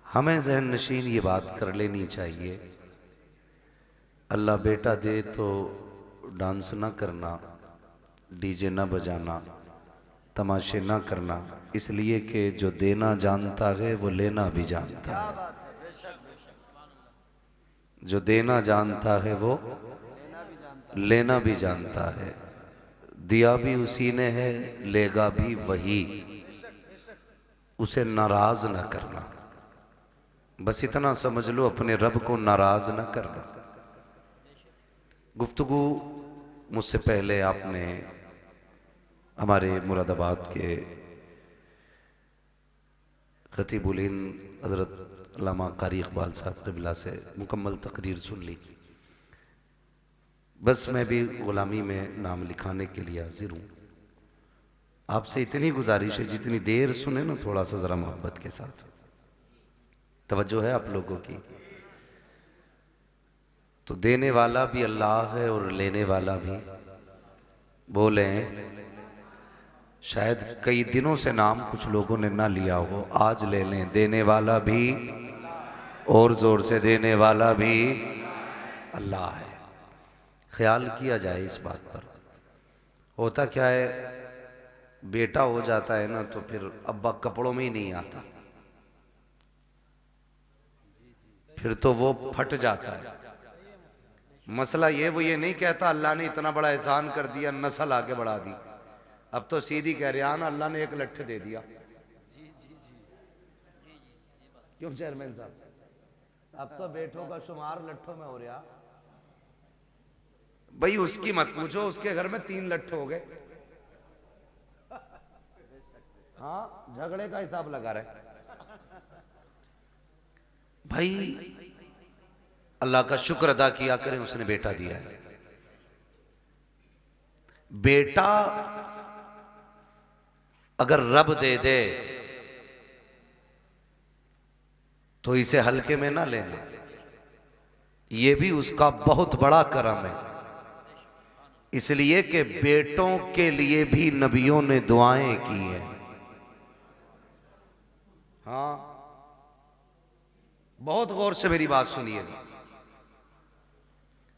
हमें जहन नशीन ये बात कर लेनी चाहिए, अल्लाह बेटा दे तो डांस ना करना, डीजे ना बजाना, तमाशे ना करना, इसलिए कि जो देना जानता है वो लेना भी जानता है। जो देना जानता है वो लेना भी जानता है। दिया भी उसी ने है, लेगा भी वही। उसे नाराज ना करना, बस इतना समझ लो, अपने रब को नाराज ना करना। गुफ्तगू मुझसे पहले आपने हमारे मुरादाबाद के खतीबुल हिंद हज़रत अल्लामा कारी इकबाल साहब क़िबला से मुकम्मल तकरीर सुन ली। बस मैं भी ग़ुलामी में नाम लिखाने के लिए हाजिर हूँ। आपसे इतनी गुजारिश है, जितनी देर सुने ना थोड़ा सा ज़रा मोहब्बत के साथ। तवज्जो है आप लोगों की? तो देने वाला भी अल्लाह है और लेने वाला भी। बोले शायद कई दिनों से नाम कुछ लोगों ने ना लिया हो, आज ले लें। देने वाला भी, और जोर से देने वाला भी अल्लाह है। ख्याल किया जाए इस बात पर। होता क्या है, बेटा हो जाता है ना तो फिर अब्बा कपड़ों में ही नहीं आता, फिर तो वो फट जाता है। मसला वो ये नहीं कहता अल्लाह ने इतना बड़ा एहसान कर दिया, नस्ल आगे बढ़ा दी। अब तो सीधी कह रहे हैं ना, अल्लाह ने एक लट्ठ दे दिया। क्यों चेयरमैन साहब, अब तो बेटों का शुमार लट्ठों में हो रहा। भाई उसकी मत पूछो, उसके घर में 3 लट्ठ हो गए। हाँ, झगड़े का हिसाब लगा रहे भाई। अल्लाह का शुक्र अदा किया करें, उसने बेटा दिया है। बेटा अगर रब दे दे तो इसे हल्के में ना लेना, यह भी उसका बहुत बड़ा करम है। इसलिए कि बेटों के लिए भी नबियों ने दुआएं की हैं। हाँ, बहुत गौर से मेरी बात सुनिएगा।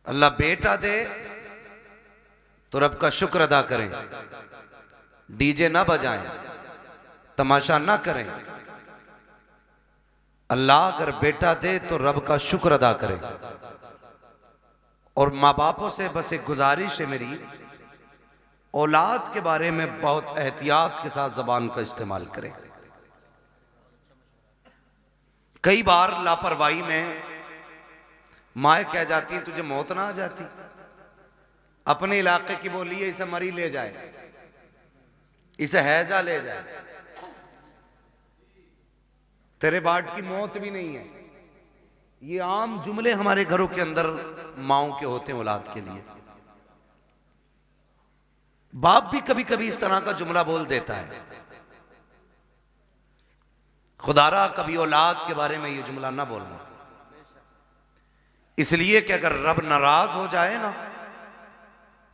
अल्लाह बेटा दे तो रब का शुक्र अदा करें, डीजे ना बजाएं, तमाशा ना करें। अल्लाह अगर बेटा दे तो रब का शुक्र अदा करें। और माँ बापों से बस एक गुजारिश है मेरी, औलाद के बारे में बहुत एहतियात के साथ जबान का इस्तेमाल करें। कई बार लापरवाही में माए कह जाती है तुझे मौत ना आ जाती। अपने इलाके की बोली है, इसे मरी ले जाए, इसे हैजा ले जाए, तेरे बाट की मौत भी नहीं है। ये आम जुमले हमारे घरों के अंदर माओं के होते हैं औलाद के लिए। बाप भी कभी कभी इस तरह का जुमला बोल देता है। खुदारा कभी औलाद के बारे में ये जुमला ना बोलना, इसलिए कि अगर रब नाराज हो जाए ना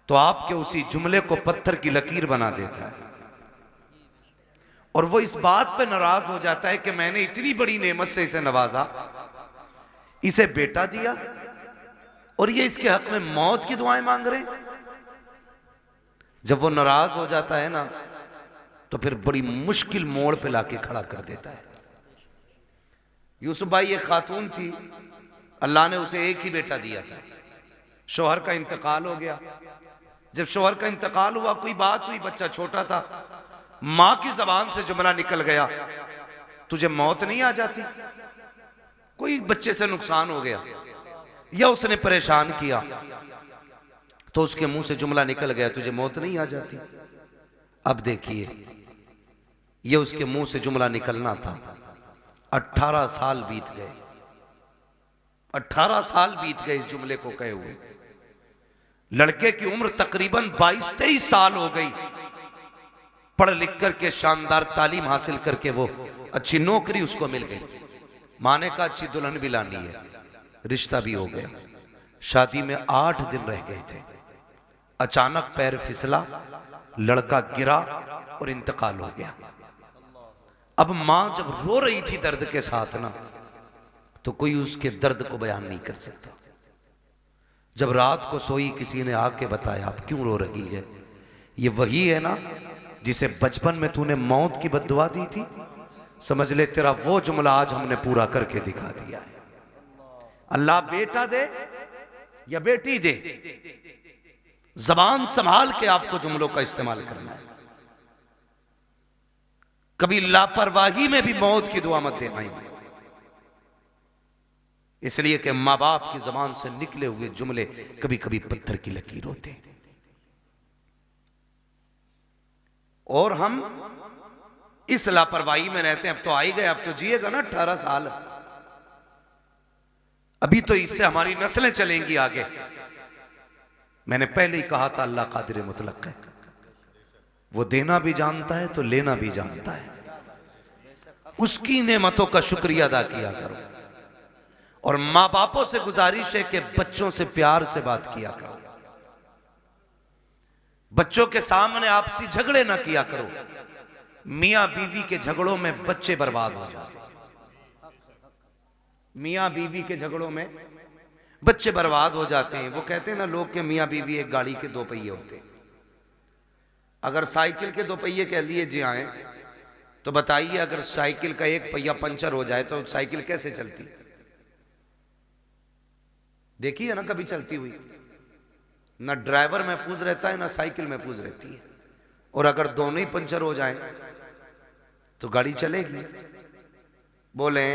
तो आपके उसी जुमले को पत्थर की लकीर बना देता है। और वो इस बात पे नाराज हो जाता है कि मैंने इतनी बड़ी नेमत से इसे नवाजा, इसे बेटा दिया, और ये इसके हक में मौत की दुआएं मांग रहे हैं। जब वो नाराज हो जाता है ना तो फिर बड़ी मुश्किल मोड़ पे लाके खड़ा कर देता है। यूसुफ भाई एक खातून थी, अल्लाह ने उसे एक ही बेटा दिया था। शौहर का इंतकाल हो गया। जब शौहर का इंतकाल हुआ, कोई बात हुई, बच्चा छोटा था, मां की जबान से जुमला निकल गया, तुझे मौत नहीं आ जाती? कोई बच्चे से नुकसान हो गया या उसने परेशान किया तो उसके मुंह से जुमला निकल गया, तुझे मौत नहीं आ जाती? अब देखिए, ये उसके मुंह से जुमला निकलना था। 18 साल बीत गए, 18 साल बीत गए इस जुमले को कहे हुए। लड़के की उम्र तकरीबन 22-23 साल हो गई। पढ़ लिख करके शानदार तालीम हासिल करके वो अच्छी नौकरी उसको मिल गई। मां ने कहा अच्छी दुल्हन भी लानी है, रिश्ता भी हो गया। शादी में 8 दिन रह गए थे, अचानक पैर फिसला, लड़का गिरा और इंतकाल हो गया। अब मां जब रो रही थी दर्द के साथ ना, तो कोई उसके दर्द को बयान नहीं कर सकता। जब रात को सोई, किसी ने आके बताया आप क्यों रो रही है, ये वही है ना जिसे बचपन में तूने मौत की बद्दुआ दी थी, समझ ले तेरा वो जुमला आज हमने पूरा करके दिखा दिया है। अल्लाह बेटा दे या बेटी दे, जबान संभाल के आपको जुमलों का इस्तेमाल करना है। कभी लापरवाही में भी मौत की दुआ मत देना, इसलिए कि मां बाप की जबान से निकले हुए जुमले कभी कभी पत्थर की लकीर होते हैं। और हम इस लापरवाही में रहते हैं। अब तो आ ही गए, अब तो जिएगा ना 18 साल, अभी तो इससे हमारी नस्लें चलेंगी आगे। मैंने पहले ही कहा था अल्लाह कादिर मुतलक है, वो देना भी जानता है तो लेना भी जानता है। उसकी नेमतों का शुक्रिया अदा किया करो। और मां बापों से गुजारिश है कि बच्चों से प्यार से बात किया करो। बच्चों के सामने आपसी झगड़े ना किया करो। मियां बीवी के झगड़ों में बच्चे बर्बाद हो जाते हैं। मियां बीवी के झगड़ों में बच्चे बर्बाद हो जाते हैं। वो कहते हैं ना लोग के मियां बीवी एक गाड़ी के दो पहिए होते हैं। अगर साइकिल के दो पहिए कह लिए जी आए, तो बताइए अगर साइकिल का एक पहिया पंचर हो जाए तो साइकिल कैसे चलती? देखी है ना कभी चलती हुई? ना ड्राइवर महफूज रहता है ना साइकिल महफूज रहती है। और अगर दोनों ही पंचर हो जाए तो गाड़ी चलेगी? बोले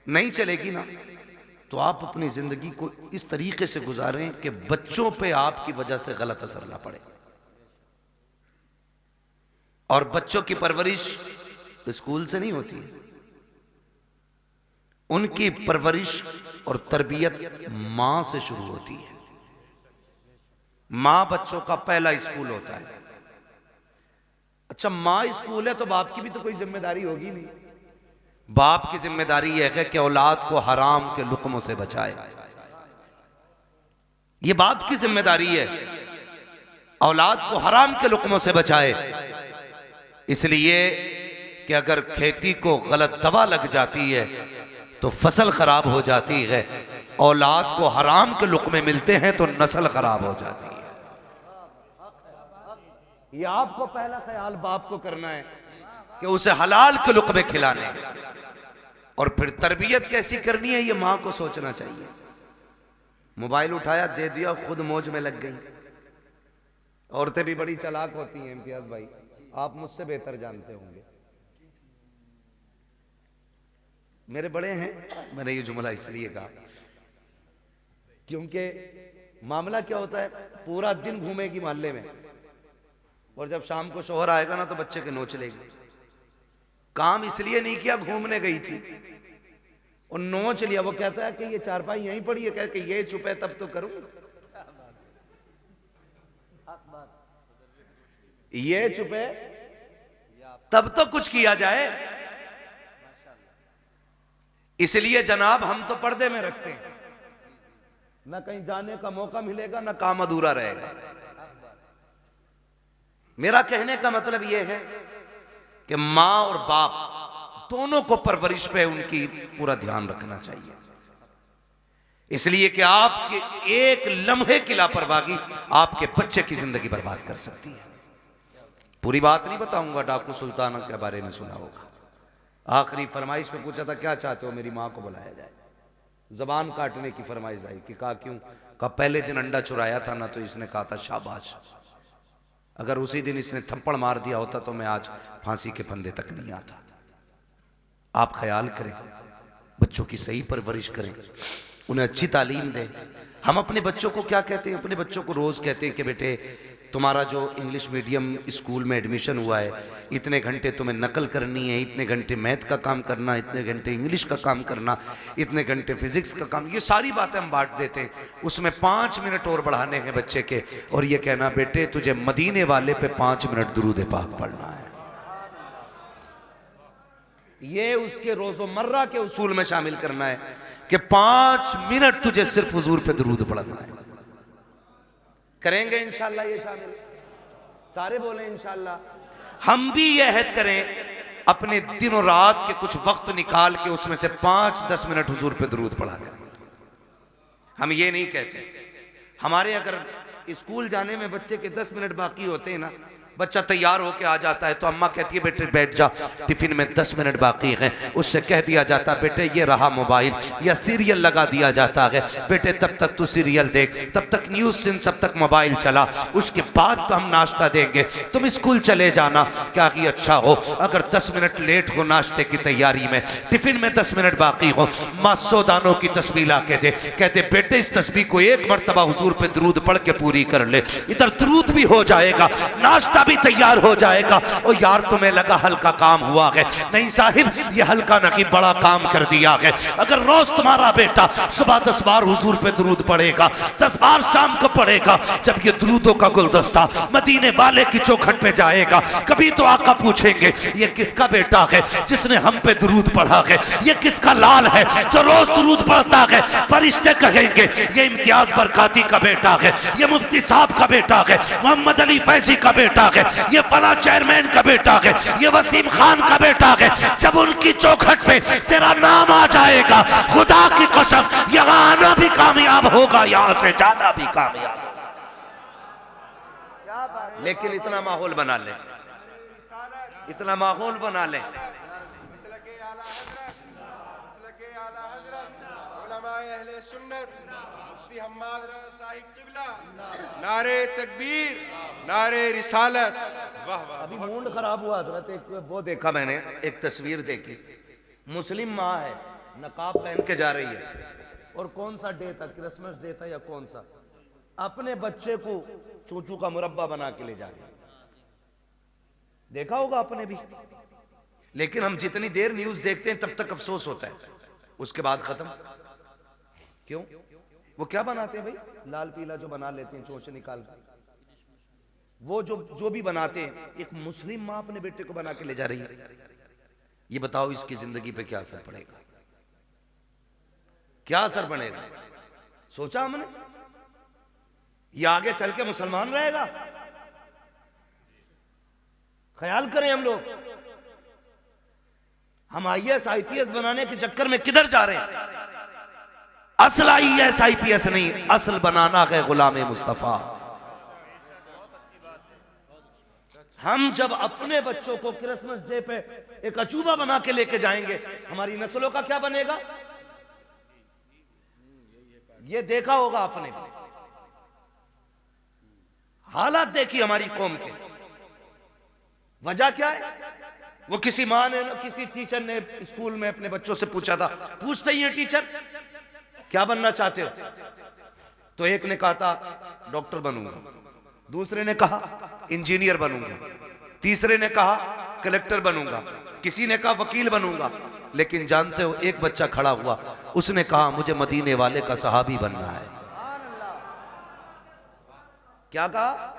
नहीं चलेगी ना। तो आप अपनी जिंदगी को इस तरीके से गुजारें कि बच्चों पे आपकी वजह से गलत असर ना पड़े। और बच्चों की परवरिश स्कूल से नहीं होती है, उनकी परवरिश और तरबियत मां से शुरू होती है। मां बच्चों का पहला स्कूल होता है। अच्छा, मां स्कूल है तो बाप की भी तो कोई जिम्मेदारी होगी नहीं। बाप की जिम्मेदारी यह है कि औलाद को हराम के लुक्मों से बचाए। यह बाप की जिम्मेदारी है, औलाद को हराम के लुक्मों से बचाए। इसलिए कि अगर खेती को गलत दवा लग जाती है तो फसल खराब हो जाती है। औलाद को हराम के लुक्मे मिलते हैं तो नस्ल खराब हो जाती है। ये आपको पहला ख्याल बाप को करना है कि उसे हलाल के लुक्मे खिलाने, और फिर तरबियत कैसी करनी है ये मां को सोचना चाहिए। मोबाइल उठाया दे दिया, खुद मौज में लग गई। औरतें भी बड़ी चालाक होती हैं इम्तियाज भाई, आप मुझसे बेहतर जानते होंगे। मेरे बड़े हैं, मैंने ये जुमला इसलिए कहा क्योंकि मामला क्या होता है, पूरा दिन घूमेगी मोहल्ले में और जब शाम को शोहर आएगा ना तो बच्चे के नोच लेगी। काम इसलिए नहीं किया, घूमने गई थी और नोच लिया। वो कहता है कि ये चारपाई यहीं पड़ी है, कह के ये चुप है तब तो करूंगा, ये चुप है तब तो कुछ किया जाए। इसलिए जनाब हम तो पर्दे में रखते हैं, ना कहीं जाने का मौका मिलेगा ना काम अधूरा रहेगा। मेरा कहने का मतलब यह है कि मां और बाप दोनों को परवरिश पे उनकी पूरा ध्यान रखना चाहिए। इसलिए कि आपके एक लम्हे की लापरवाही आपके बच्चे की जिंदगी बर्बाद कर सकती है। पूरी बात नहीं बताऊंगा, डाकू सुल्ताना के बारे में सुना होगा। आखिरी फरमाइश में पूछा था क्या चाहते हो, मेरी मां को बुलाया जाए। जबान काटने की फरमाइश आई कि कहा क्यों? कहा पहले दिन अंडा चुराया था ना, तो इसने कहा था शाबाश, अगर उसी दिन इसने थप्पड़ मार दिया होता तो मैं आज फांसी के फंदे तक नहीं आता। आप ख्याल करें, बच्चों की सही परवरिश करें, उन्हें अच्छी तालीम दें। हम अपने बच्चों को क्या कहते हैं? अपने बच्चों को रोज कहते हैं कि बेटे तुम्हारा जो इंग्लिश मीडियम स्कूल में एडमिशन हुआ है, इतने घंटे तुम्हें नकल करनी है, इतने घंटे मैथ का काम करना, इतने घंटे इंग्लिश का काम करना, इतने घंटे फिजिक्स का काम। ये सारी बातें हम बांट देते हैं। उसमें 5 मिनट और बढ़ाने हैं बच्चे के, और ये कहना बेटे तुझे मदीने वाले पे 5 मिनट दुरूद पाक पढ़ना है। ये उसके रोजमर्रा के उसूल में शामिल करना है कि 5 मिनट तुझे सिर्फ हुजूर पे दुरूद पढ़ना है। करेंगे इंशाल्लाह ये शामिल? सारे बोले इंशाल्लाह। हम भी ये अहद करें अपने दिनों रात के कुछ वक्त निकाल के उसमें से 5-10 मिनट हुजूर पे दरूद पढ़ा करें। हम ये नहीं कहते, हमारे अगर स्कूल जाने में बच्चे के 10 मिनट बाकी होते हैं ना, बच्चा तैयार होके आ जाता है तो अम्मा कहती है बेटे बैठ जा, टिफिन में 10 मिनट बाकी हैं, उससे कह दिया जाता बेटे ये रहा मोबाइल, या सीरियल लगा दिया जाता है, बेटे तब तक तू सीरियल देख, तब तक न्यूज़ सुन, तब तक मोबाइल चला, उसके बाद तो हम नाश्ता देंगे, तुम स्कूल चले जाना। क्या ही अच्छा हो अगर 10 मिनट लेट हो नाश्ते की तैयारी में, टिफिन में 10 मिनट बाकी हो, माँ 100 दानों की तस्बीह ला के दे, कहते बेटे इस तस्बीह को एक मरतबा हुजूर पे दरूद पढ़ के पूरी कर ले, इधर दरूद भी हो जाएगा, नाश्ता भी तैयार हो जाएगा। और यार तुम्हें लगा हल्का काम हुआ है, नहीं साहिब ये हल्का नहीं बड़ा काम कर दिया है। अगर रोज तुम्हारा बेटा सुबह 10 बार हुजूर पे दरूद पढ़ेगा, 10 बार शाम को पढ़ेगा, जब ये दरूदों का गुलदस्ता मदीने वाले की चौखट पे जाएगा, कभी तो आका पूछेंगे ये किसका बेटा है जिसने हम पे दरूद पढ़ा है, ये किसका लाल है जो रोज दरूद पढ़ता है। फरिश्ते कहेंगे ये इम्तियाज बरकाती का बेटा है, ये मुफ्ती साहब का बेटा है, मोहम्मद अली फैजी का बेटा है, ये फला चेयरमैन का बेटा है, ये वसीम खान का बेटा है। जब उनकी चौखट पे तेरा नाम आ जाएगा, खुदा की कसम यहां आना भी कामयाब होगा, यहां से जाना भी कामयाब होगा। लेकिन इतना माहौल बना ले, इतना माहौल बना ले, नारे तकबीर, नारे रिसालत। वाह वाह। अभी मूड खराब हुआ हजरत, एक वो देखा मैंने, एक तस्वीर देखी, मुस्लिम माँ है, नकाब पहन के जा रही है, और कौन सा डे था, क्रिसमस डे था या कौन सा, अपने बच्चे को चूचू का मुरब्बा बना के ले जा रही है। देखा होगा आपने भी। लेकिन हम जितनी देर न्यूज देखते हैं तब तक अफसोस होता है, उसके बाद खत्म। क्यों? वो क्या बनाते हैं भाई, लाल पीला जो बना लेते हैं चोंच निकाल के, वो जो भी बनाते हैं, एक मुस्लिम माँ अपने बेटे को बना के ले जा रही है। ये बताओ इसकी जिंदगी पे क्या असर पड़ेगा, क्या असर पड़ेगा? सोचा हमने? ये आगे चल के मुसलमान रहेगा? ख्याल करें हम लोग, हम IAS IPS बनाने के चक्कर में किधर जा रहे हैं? असल IAS IPS नहीं, असल बनाना है गुलाम मुस्तफा। हम जब अपने बच्चों को क्रिसमस डे पे एक अचूबा बना के लेके जाएंगे, हमारी नस्लों का क्या बनेगा? ये देखा होगा आपने, हालात देखी हमारी कौम के। वजह क्या है? वो किसी माँ ने ना किसी टीचर ने स्कूल में अपने बच्चों से पूछा था, पूछते ही है टीचर क्या बनना चाहते हो? तो एक ने कहा था डॉक्टर बनूंगा, दूसरे ने कहा इंजीनियर बनूंगा, तीसरे ने कहा कलेक्टर बनूंगा, किसी ने कहा वकील बनूंगा। लेकिन जानते हो एक बच्चा खड़ा हुआ, उसने कहा मुझे मदीने वाले का सहाबी बनना है। क्या कहा?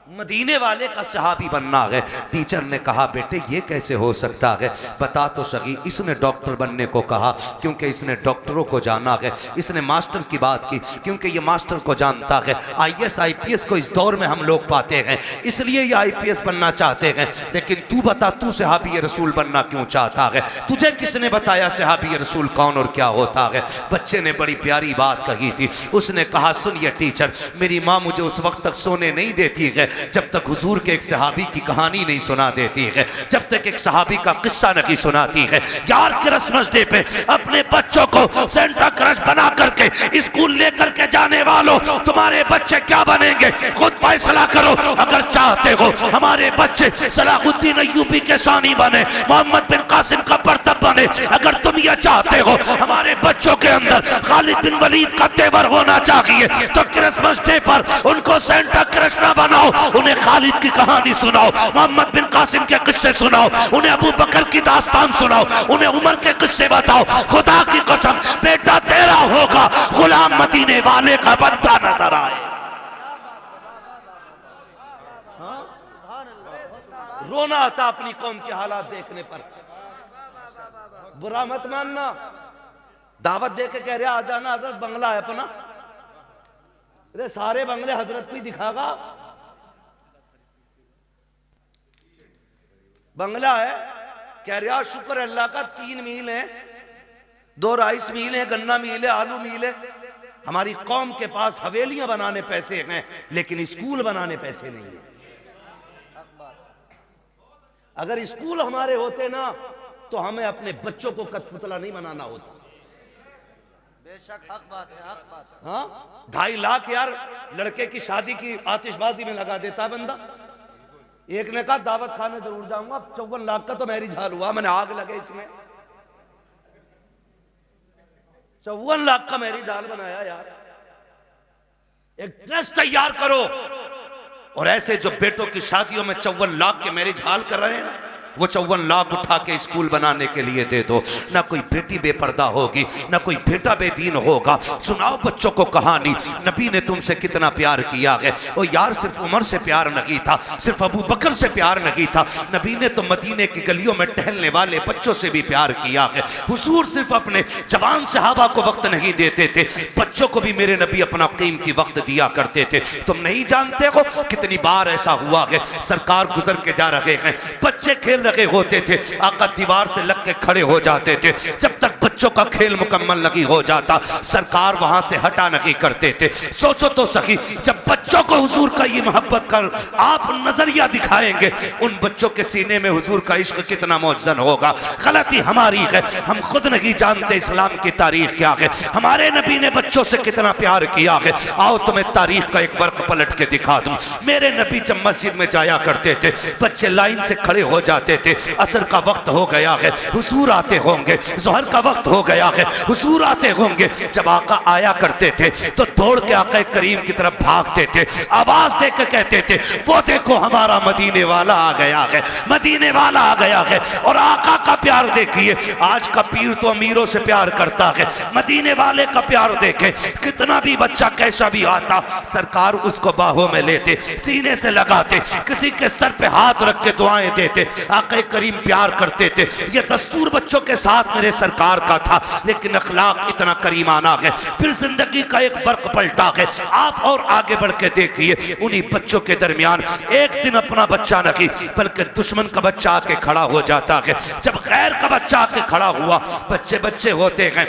मदीने वाले का सहाबी बनना है। टीचर ने कहा बेटे ये कैसे हो सकता है, बता तो सही। इसने डॉक्टर बनने को कहा क्योंकि इसने डॉक्टरों को जाना है, इसने मास्टर की बात की क्योंकि ये मास्टर को जानता है। IAS IPS को इस दौर में हम लोग पाते हैं, इसलिए ये IPS बनना चाहते हैं। लेकिन तू बता, तू सहाबी रसूल बनना क्यों चाहता है? तुझे किसने बताया सहाबी रसूल कौन और क्या होता है? बच्चे ने बड़ी प्यारी बात कही थी, उसने कहा सुनिए टीचर, मेरी माँ मुझे उस वक्त तक सोने नहीं देती है जब तक हुजूर के एक सहाबी की कहानी नहीं सुना देती है, जब तक एक सहाबी का किस्सा नहीं सुनाती है। यार क्रिसमस डे पे अपने बच्चों को सेंटा क्रश बना करके स्कूल लेकर के जाने वालों, तुम्हारे बच्चे क्या बनेंगे खुद फैसला करो। अगर चाहते हो हमारे बच्चे सलाहुद्दीन अय्यूबी के सानी बने, मोहम्मद बिन कासिम का बर्तब बने, अगर तुम यह चाहते हो हमारे बच्चों के अंदर खालिद बिन वलीद का तेवर होना चाहिए, तो क्रिसमस डे पर उनको सेंटा क्रश ना बनाओ, उन्हें खालिद की कहानी सुनाओ, मोहम्मद बिन कासिम के किस्से सुनाओ, उन्हें अबू बकर की दास्तान सुनाओ, उन्हें उमर के किस्से बताओ। खुदा की कसम बेटा तेरा होगा, गुलाम मदीने वाले का बंदा नजर आए। रोना आता अपनी कौम के हालात देखने पर। बुरा मत मानना, दावत दे के कह रहे आ जाना, हजरत बंगला है अपना। अरे सारे बंगले हजरत को ही दिखागा। बंगला है कह रहा शुक्र है अल्लाह का 3 मील है, 2 राइस मील है, गन्ना मील है, आलू मील है। हमारी कौम के पास हवेलियां बनाने पैसे हैं लेकिन स्कूल बनाने पैसे नहीं है। अगर स्कूल हमारे होते ना तो हमें अपने बच्चों को कठपुतला नहीं बनाना होता। बेशक हक बात है, हक बात है। हाँ, 2.5 लाख यार लड़के की शादी की आतिशबाजी में लगा देता है बंदा। एक ने कहा दावत खाने जरूर जाऊंगा, 54 लाख का तो मैरिज हाल हुआ, मैंने आग लगे इसमें। 54 लाख का मैरिज हाल बनाया यार। एक ट्रस्ट तैयार करो और ऐसे जो बेटों की शादियों में 54 लाख के मैरिज हाल कर रहे हैं ना, वो 54 लाख उठा के स्कूल बनाने के लिए दे दो। ना कोई बेटी बेपर्दा होगी, ना कोई बेटा बेदीन होगा। सुनाओ बच्चों को कहानी, नबी ने तुमसे कितना प्यार किया है। ओ यार, सिर्फ उमर से प्यार नहीं था, सिर्फ अबू बकर से प्यार नहीं था, नबी ने तो मदीने की गलियों में टहलने वाले बच्चों से भी प्यार किया है। हुजूर सिर्फ अपने जवान सहाबा को वक्त नहीं देते थे, बच्चों को भी मेरे नबी अपना कीमती वक्त दिया करते थे। तुम नहीं जानते हो कितनी बार ऐसा हुआ है, सरकार गुजर के जा रहे हैं, बच्चे खेल रहे होते थे, आका दीवार से लग के खड़े हो जाते थे। जब तक बच्चों का खेल मुकम्मल नहीं हो जाता सरकार वहां से हटा नहीं करते थे। सोचो तो सही, जब बच्चों को हुजूर का ये मोहब्बत कर आप नजरिया दिखाएंगे, उन बच्चों के सीने में हुजूर का इश्क कितना मौजन होगा। गलती हमारी है, हम खुद नहीं जानते इस्लाम की तारीख क्या है, हमारे नबी ने बच्चों से कितना प्यार किया है। आओ तुम्हें तारीख का एक वर्क पलट के दिखा दूं। मेरे नबी जब मस्जिद में जाया करते थे, बच्चे लाइन से खड़े हो जाते थे। असर का वक्त हो गया है, हुजूर आते होंगे, जोहर का वक्त हो गया है, हुजूर आते होंगे। जब आका आया करते थे तो दौड़ के आका करीम की तरफ भागते थे, आवाज देकर कहते थे वो देखो हमारा मदीने वाला आ गया है, मदीने वाला आ गया है। और आका का प्यार देखिए, आज का पीर तो अमीरों से प्यार करता है, मदीने वाले का प्यार देखे, कितना भी बच्चा कैसा भी आता सरकार उसको बाहों में लेते, सीने से लगाते, किसी के सर पे हाथ रख के दुआएं देते। आका करीम प्यार करते थे। ये दस्तूर बच्चों के साथ मेरे सरकार का था, लेकिन अखलाक इतना करीमाना है। फिर जिंदगी का एक फर्क पलटा है। आप और आगे बढ़ के देखिए, उन्हीं बच्चों के दरमियान एक दिन अपना बच्चा नहीं बल्कि दुश्मन का बच्चा आके खड़ा हो जाता है। जब गैर का बच्चा आके खड़ा हुआ, बच्चे बच्चे होते हैं,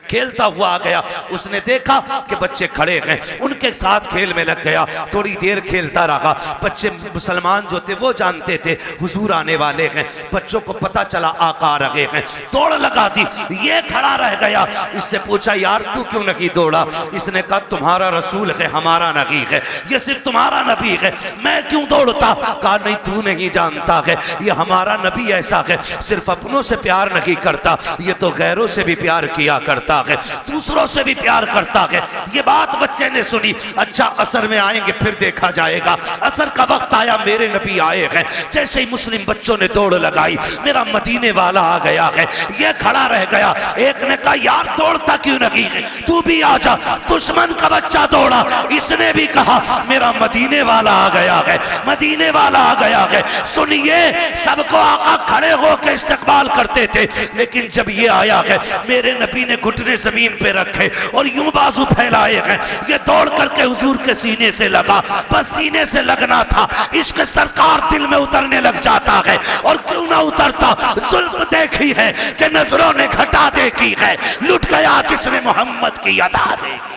खेलता हुआ आ गया, उसने देखा कि बच्चे खड़े हैं, उनके साथ खेल में लग गया। थोड़ी देर खेलता रहा, बच्चे मुसलमान जो थे वो जानते थे हुजूर आने वाले हैं, बच्चों को पता चला आका आ रहे हैं, दौड़ लगा दी। ये खड़ा रह गया, इससे पूछा यार तू क्यों नहीं दौड़ा? इसने कहा तुम्हारा रसूल है, हमारा नबी है, ये सिर्फ तुम्हारा नबी है, मैं क्यों दौड़ता? कहा नहीं तू नहीं जानता है, ये हमारा नबी ऐसा है, सिर्फ अपनों से प्यार नहीं करता, ये तो गैरों से भी प्यार किया करता है, दूसरों से भी प्यार करता है। ये बात बच्चे ने सुनी, अच्छा असर में आएंगे फिर देखा जाएगा। असर का वक्त आया, मेरे नबी आए हैं। जैसे ही मुस्लिम बच्चों ने दौड़ लगाई, मेरा मदीने वाला आ गया है। ये खड़ा रह गया, एक ने कहा यार दौड़ता क्यों नहीं है, तू भी आ जा। दुश्मन का बच्चा दौड़ा, इसने भी कहा मेरा मदीने वाला आ गया है, मदीने वाला आ गया है। सुनिए, सबको आका खड़े होकर इस्तकबाल करते थे, लेकिन जब ये आया है मेरे नबी ने घुटने जमीन पे रखे और यूं बाजू फैलाए हैं। ये दौड़ करके हुजूर के सीने से लगा, बस सीने से लगना था, इश्क सरकार दिल में उतरने लग जाता है। और क्यों ना उतरता, जुल्फ देखी है कि नजरों ने घटा देखी है, लुट गया जिसने मोहम्मद की अदा देखी।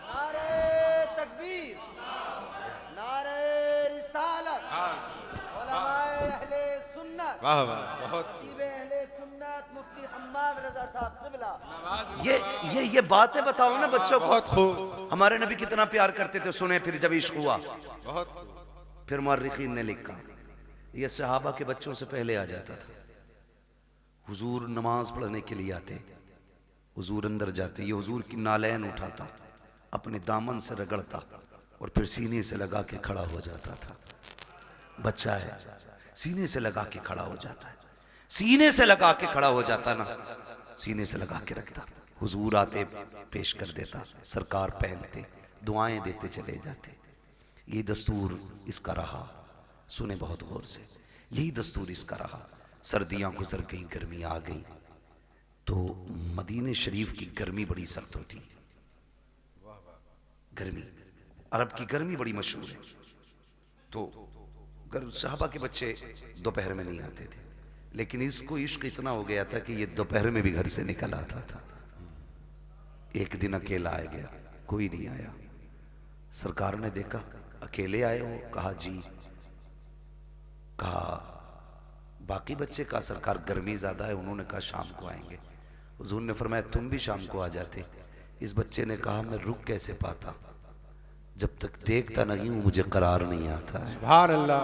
नारे तकबीर, नारे रिसालत, उलमाए अहले सुन्नत, वाह वाह, बहुत खतीब अहले सुन्नत मुफ्ती हम्माद रजा साहब क़िबला। ये बातें बताओ ना बच्चों को, बहुत खूब। हमारे नबी कितना प्यार करते थे। सुने फिर जब इश्क हुआ, बहुत खूब। फिर मुअर्रिखीन ने लिखा ये सहाबा के बच्चों से पहले आ जाता था। हुजूर नमाज पढ़ने के लिए आते, हुजूर अंदर जाते, ये हुजूर की नालैन उठाता, अपने दामन से रगड़ता और फिर सीने से लगा के खड़ा हो जाता था। बच्चा है, सीने से लगा के खड़ा हो जाता है, सीने से लगा के खड़ा हो जाता ना, सीने से लगा के रखता। हुजूर आते पेश कर देता, सरकार पहनते, दुआएं देते चले जाते। ये दस्तूर इसका रहा। सुने बहुत गौर से, यही दस्तूर इसका रहा। सर्दियां गुजर गई, गर्मी आ गई, तो मदीने शरीफ की गर्मी बड़ी सख्त होती। गर्मी, अरब की गर्मी बड़ी मशहूर है। तो अगर साहबा के बच्चे दोपहर में नहीं आते थे, लेकिन इसको इश्क इतना हो गया था कि ये दोपहर में भी घर से निकल आता था। एक दिन अकेला आ गया, कोई नहीं आया। सरकार ने देखा अकेले आए हो, कहा जी। कहा बाकी बच्चे? कहा सरकार गर्मी ज्यादा है। उन्होंने कहा शाम को आएंगे। हुजूर ने फरमाया तुम भी शाम को आ जाते। इस बच्चे ने कहा मैं रुक कैसे पाता, जब तक देखता नहीं हूं मुझे करार नहीं आता है। सुभान अल्लाह।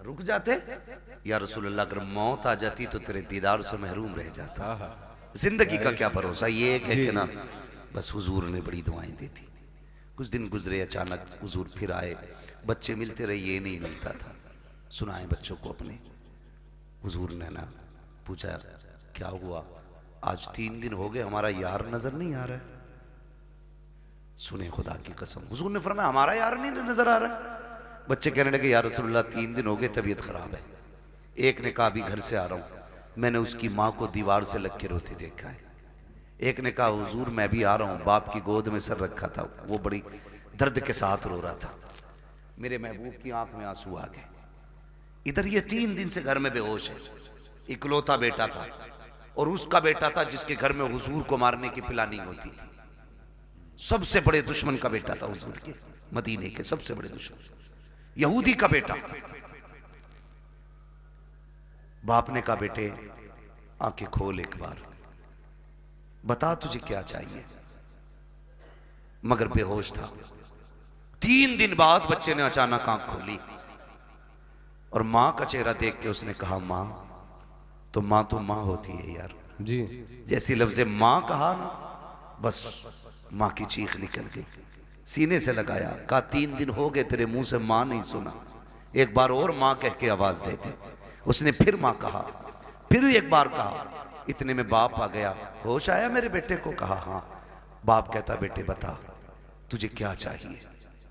रुक जाते या रसूल अल्लाह, अगर मौत आ जाती तो तेरे दीदार से महरूम रह जाता। जिंदगी का क्या भरोसा। ये एक है कि ना, बस हुजूर ने बड़ी दुआएं दी थी। कुछ दिन गुजरे, अचानक हुजूर फिर आए। बच्चे मिलते रहे, ये नहीं मिलता था। सुनाए बच्चों को अपने। हुजूर ने ना पूछा क्या हुआ, आज 3 दिन हो गए हमारा यार नजर नहीं आ रहा है। सुने खुदा की कसम, हुजूर ने फरमाया हमारा यार नहीं नजर आ रहा। बच्चे कहने लगे यार रसूलुल्लाह 3 दिन हो गए, तबीयत खराब है। एक ने कहा अभी घर से आ रहा हूं, मैंने उसकी माँ को दीवार से लग के रोते देखा है। एक ने कहा हुजूर मैं भी आ रहा हूं, बाप की गोद में सर रखा था, वो बड़ी दर्द के साथ रो रहा था, मेरे महबूब की आंख में आंसू आ गए। इधर ये 3 दिन से घर में बेहोश है। इकलौता बेटा था, और उसका बेटा था जिसके घर में हुजूर को मारने की प्लानिंग होती थी। सबसे बड़े दुश्मन का बेटा था हुजूर के, मदीने के सबसे बड़े दुश्मन, यहूदी का बेटा। बाप ने कहा बेटे आंखें खोल एक बार, बता तुझे क्या चाहिए। मगर बेहोश था। 3 दिन बाद बच्चे ने अचानक आंख खोली और मां का चेहरा देख के उसने कहा मां तो मां होती है यार जी। जैसी लफ्ज़े मां कहा ना, बस मां की चीख निकल गई। सीने से लगाया, कहा 3 दिन हो गए तेरे मुंह से मां नहीं सुना, एक बार और मां कह के आवाज दे दे। उसने फिर मां कहा, फिर एक बार कहा। इतने में बाप आ गया। होश आया मेरे बेटे को? कहा हाँ। बाप कहता बेटे बता तुझे क्या चाहिए,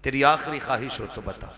तेरी आखिरी ख्वाहिश हो तो बता।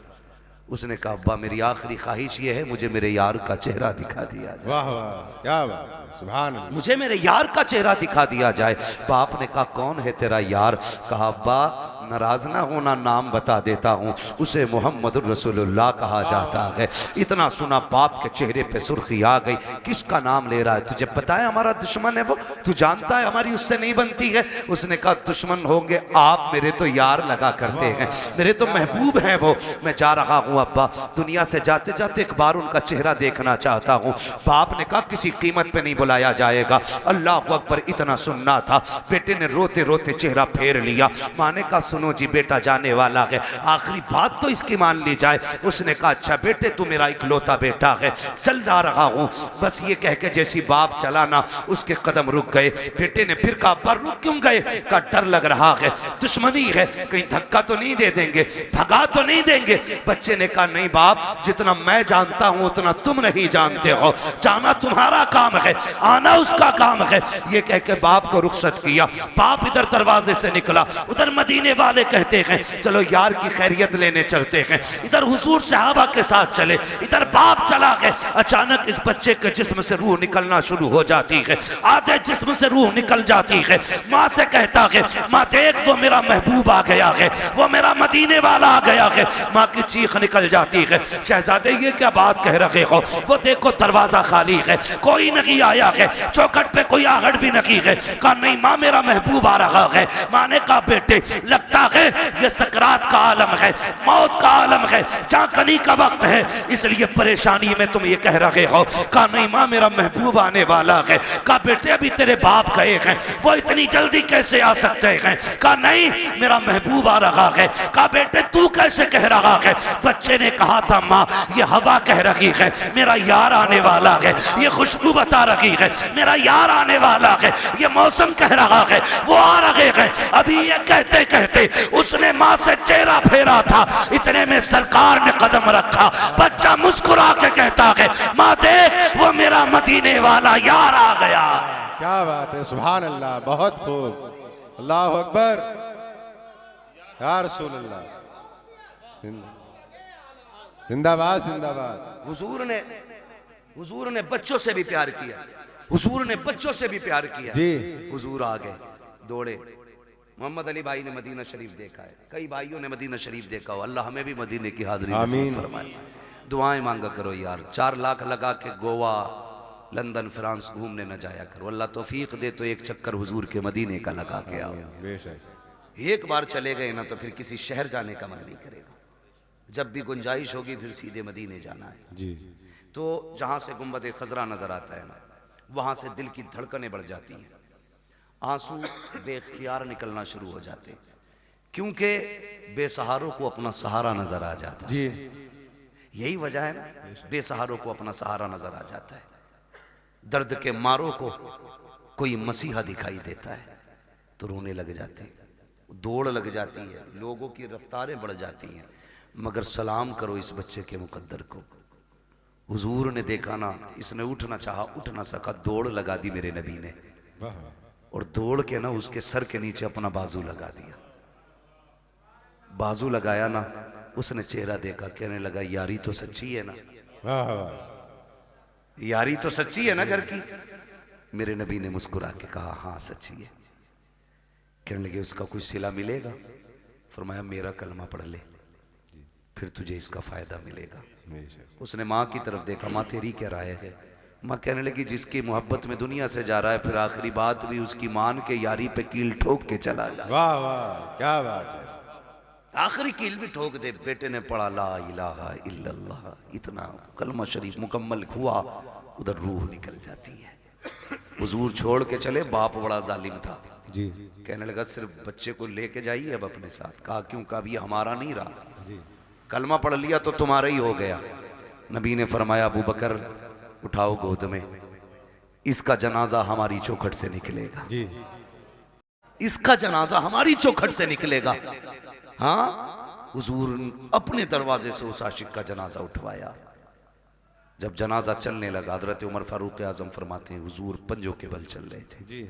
उसने कहा अब्बा मेरी आखिरी ख्वाहिश ये है मुझे मेरे यार का चेहरा दिखा दिया जाए। वाह वाह क्या बात, सुभान अल्लाह। मुझे मेरे यार का चेहरा दिखा दिया जाए। बाप ने कहा कौन है तेरा यार? कहा अब्बा नाराज ना होना, नाम बता देता हूँ, उसे मोहम्मद रसूलुल्लाह कहा जाता है। इतना सुना बाप के चेहरे पे सुर्खी आ गई। किसका नाम ले रहा है? तुझे पता है हमारा दुश्मन है वो, तू जानता है हमारी उससे नहीं बनती है। उसने कहा दुश्मन होंगे आप, मेरे तो यार लगा करते हैं, मेरे तो महबूब हैं वो। मैं जा रहा हूँ अब्बा, दुनिया से जाते जाते एक बार उनका चेहरा देखना चाहता हूँ। बाप ने कहा किसी कीमत पे नहीं बुलाया जाएगा। अल्लाह अकबर। इतना सुनना था, बेटे ने रोते रोते चेहरा फेर लिया। माँ ने कहा सुनो जी बेटा जाने वाला है, आखिरी बात तो इसकी मान ली जाए। उसने कहा अच्छा बेटे तू मेरा इकलौता बेटा है, चल जा रहा हूँ। बस ये कह के जैसी बाप चला ना, उसके कदम रुक गए। बेटे ने फिर कहा अब्बा रुक क्यों गए? का डर लग रहा है, दुश्मनी है, कहीं धक्का तो नहीं दे देंगे, भगा तो नहीं देंगे। बच्चे ने कहा नहीं बाप, जितना मैं जानता हूं उतना तुम नहीं जानते हो, जाना तुम्हारा काम है, आना उसका काम है। ये कह के बाप को रुखसत किया। बाप इधर दरवाजे से निकला, उधर मदीने वाले कहते हैं चलो यार की खैरियत लेने चलते हैं। इधर हुजूर सहाबा के साथ चले, इधर बाप चला गए। अचानक इस बच्चे के जिस्म से रूह निकलना शुरू हो जाती है, आधे जिस्म से रूह निकल जाती है। माँ से कहता है माँ देख वो मेरा महबूब आ गया है, वो मेरा मदीने वाला आ गया है। माँ की चीख निकल जाती है। शहजादे ये क्या बात कह रहे हो? वो देखो दरवाजा खाली है, कोई नहीं आया है, चौखट पे कोई आहट भी नहीं है। कहा नहीं माँ मेरा महबूब आ रहा है। माँ ने कहा बेटे लगता है ये सकरात का आलम है, मौत का आलम है, चाकनी का वक्त है, इसलिए परेशानी में तुम ये कह रहे हो। कहा नहीं माँ मेरा महबूब आने वाला है। कहा बेटे अभी तेरे बाप गए हैं, वो इतनी जल्दी कैसे आ सकते हैं? कहा नहीं मेरा महबूब आ रहा है। कहा बेटे तू कैसे कह रहा है? बच्चे ने कहा था माँ ये हवा कह रही है मेरा यार आने वाला है, ये खुशबू बता रही है मेरा यार आने वाला है, ये मौसम कह रहा है वो आ रहे हैं। अभी ये कहते कहते उसने माँ से चेहरा फेरा था, इतने में सरकार ने कदम रखा। बच्चा मुस्कुरा के कहता है माँ देख वो मेरा मदीने वाला यार आ गया। क्या बात है, सुभान अल्लाह, बहुत खूब, अल्लाह अकबर, या रसूल अल्लाह, जिंदाबाद जिंदाबाद। हुजूर ने बच्चों से भी प्यार किया, हुजूर ने बच्चों से भी प्यार किया जी। हुजूर आ गए, दौड़े, मोहम्मद अली भाई ने मदीना शरीफ देखा है, कई भाइयों ने मदीना शरीफ देखा हो। अल्लाह हमें भी मदीने की हाजिरी नसीब फरमाए। दुआएं मांगा करो यार। 4 लाख लगा के गोवा, लंदन, फ्रांस घूमने न जाया करो। अल्लाह तौफीक दे तो एक चक्कर हुजूर के मदीने का लगा के आओ। बेशक। एक बार चले गए ना तो फिर किसी शहर जाने का मन नहीं करेगा। जब भी गुंजाइश होगी फिर सीधे मदीने जाना है जी। तो जहां से गुंबद खजरा नजर आता है ना, वहां से दिल की धड़कनें बढ़ जाती हैं, आंसू बेख्तियार निकलना शुरू हो जाते हैं, क्योंकि बेसहारों को अपना सहारा नजर आ जाता है। जी। यही वजह है ना, बेसहारों को अपना सहारा नजर आ जाता है। दर्द के मारों को कोई मसीहा दिखाई देता है तो रोने लग जाते हैं, दौड़ लग जाती है, लोगों की रफ्तारें बढ़ जाती हैं। मगर सलाम करो इस बच्चे के मुकद्दर को। हुजूर ने देखा ना, इसने उठना चाहा, उठ ना सका, दौड़ लगा दी मेरे नबी ने, और दौड़ के ना उसके सर के नीचे अपना बाजू लगा दिया। बाजू लगाया ना, उसने चेहरा देखा, कहने लगा यारी तो सच्ची है ना, यारी तो सच्ची है ना घर की। मेरे नबी ने मुस्कुरा के कहा हाँ सच्ची है। कहने लगे उसका कुछ सिला मिलेगा? फरमाया मेरा कलमा पढ़ ले, फिर तुझे इसका फायदा मिलेगा। उसने माँ की तरफ देखा, माँ तेरी क्या राय है? माँ कहने लगी जिसकी मोहब्बत में दुनिया से जा रहा है, फिर आखिरी बात भी उसकी मान के यारी पे कील ठोक के चला जाए। वाह वाह, क्या बात है। आखिरी कील भी ठोक दे। बेटे ने पढ़ा ला इलाहा इल्लल्लाह, इतना कलमा शरीफ मुकम्मल हुआ, उधर रूह निकल जाती है। हुजूर छोड़ के चले, बाप बड़ा जालिम था जी। कहने लगा सिर्फ बच्चे को लेके जाइए अब अपने साथ। कहा क्यों? कहा ये हमारा नहीं रहा जी। कलमा पढ़ लिया तो तुम्हारा ही हो गया। नबी ने फरमाया अबू बकर उठाओ गोद में, इसका जनाजा हमारी चौखट से निकलेगा जी। इसका जनाजा हमारी चौखट से निकलेगा। हाँ, हुजूर अपने दरवाजे से उस आशिक का जनाजा उठवाया। जब जनाजा चलने लगा, हजरत उमर फारूक आजम फरमाते हैं हुजूर पंजों के बल चल रहे थे जी।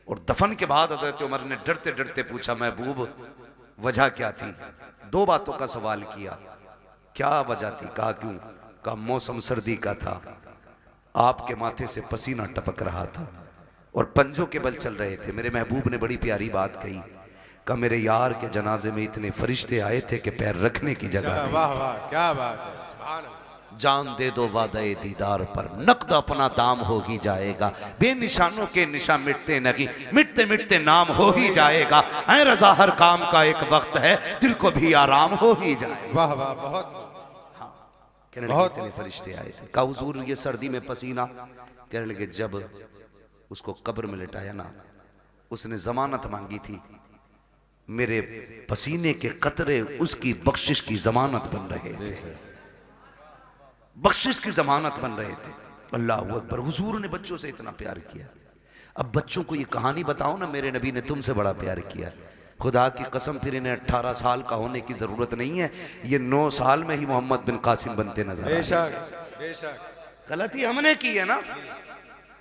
और दफन के बाद हजरत उमर ने डरते डरते पूछा महबूब वजह क्या थी? 2 बातों का सवाल किया। क्या वजह थी? कहा क्यों? कहा मौसम सर्दी का था, आपके माथे से पसीना टपक रहा था और पंजों के बल चल रहे थे। मेरे महबूब ने बड़ी प्यारी बात कही, कहा मेरे यार के जनाजे में इतने फरिश्ते आए थे कि पैर रखने की जगह नहीं। वाह वाह, क्या बात है। सुभान अल्लाह। जान दे दो वादे दीदार पर, नकद अपना दाम हो ही जाएगा। बेनिशानों के निशान मिटते नहीं, मिटते मिटते नाम हो ही जाएगा। ऐ रजा हर काम का एक वक्त है, दिल को भी आराम हो ही जाएगा। वाह वाह, बहुत कहने लगे इतने फरिश्ते आए थे। कहा हुजूर ये सर्दी में पसीना? कहने लगे जब उसको कब्र में लिटाया ना, उसने जमानत मांगी थी, मेरे पसीने के कतरे उसकी बख्शिश की जमानत बन रहे थे, बख्शिश की जमानत बन रहे थे। अल्लाह अकबर। हुजूर ने बच्चों से इतना प्यार किया। अब बच्चों को ये कहानी बताओ ना, मेरे नबी ने तुमसे बड़ा प्यार किया। खुदा की कसम फिर इन्हें 18 साल का होने की जरूरत नहीं है, ये 9 साल में ही मोहम्मद बिन कासिम बनते नजर आए। बेशक बेशक। गलती हमने की है ना,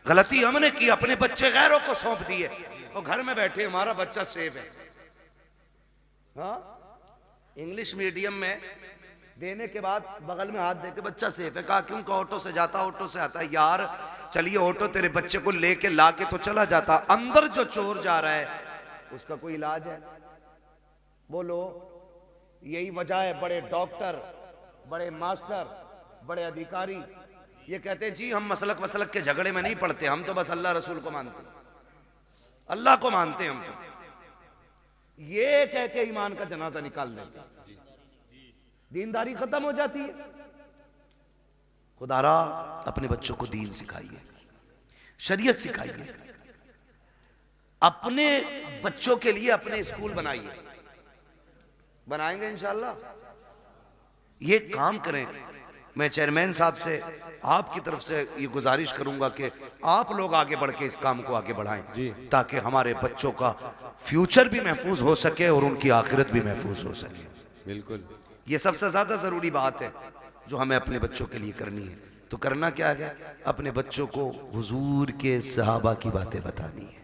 गलती हमने की, अपने बच्चे गैरों को सौंप दिए और घर में बैठे हमारा बच्चा सेफ है। हाँ, इंग्लिश मीडियम में देने के बाद बगल में हाथ देके बच्चा सेफ है। कहा क्यों? का ऑटो से जाता, ऑटो से आता। यार चलिए ऑटो तेरे बच्चे को लेके लाके तो चला जाता, अंदर जो चोर जा रहा है उसका कोई इलाज है? बोलो। यही वजह है बड़े डॉक्टर, बड़े मास्टर, बड़े अधिकारी ये कहते हैं जी हम मसलक वसलक के झगड़े में नहीं पड़ते, हम तो बस अल्लाह रसूल को मानते, अल्लाह को मानते हम तो। ये कह के ईमान का जनाजा निकाल देते, दीनदारी खत्म हो जाती है। खुदारा अपने बच्चों को दीन सिखाइए, शरीयत सिखाइए, अपने बच्चों के लिए अपने स्कूल बनाइए। बनाएंगे इंशाअल्लाह। ये काम करें। मैं चेयरमैन साहब से आपकी तरफ से ये गुजारिश करूंगा कि आप लोग आगे बढ़ के इस काम को आगे बढ़ाएं जी, ताकि हमारे बच्चों का फ्यूचर भी महफूज हो सके और उनकी आखिरत भी महफूज हो सके। बिल्कुल, ये सबसे ज्यादा जरूरी बात है जो हमें अपने बच्चों के लिए करनी है। तो करना क्या है? अपने बच्चों को हुजूर के सहाबा की बातें बतानी है।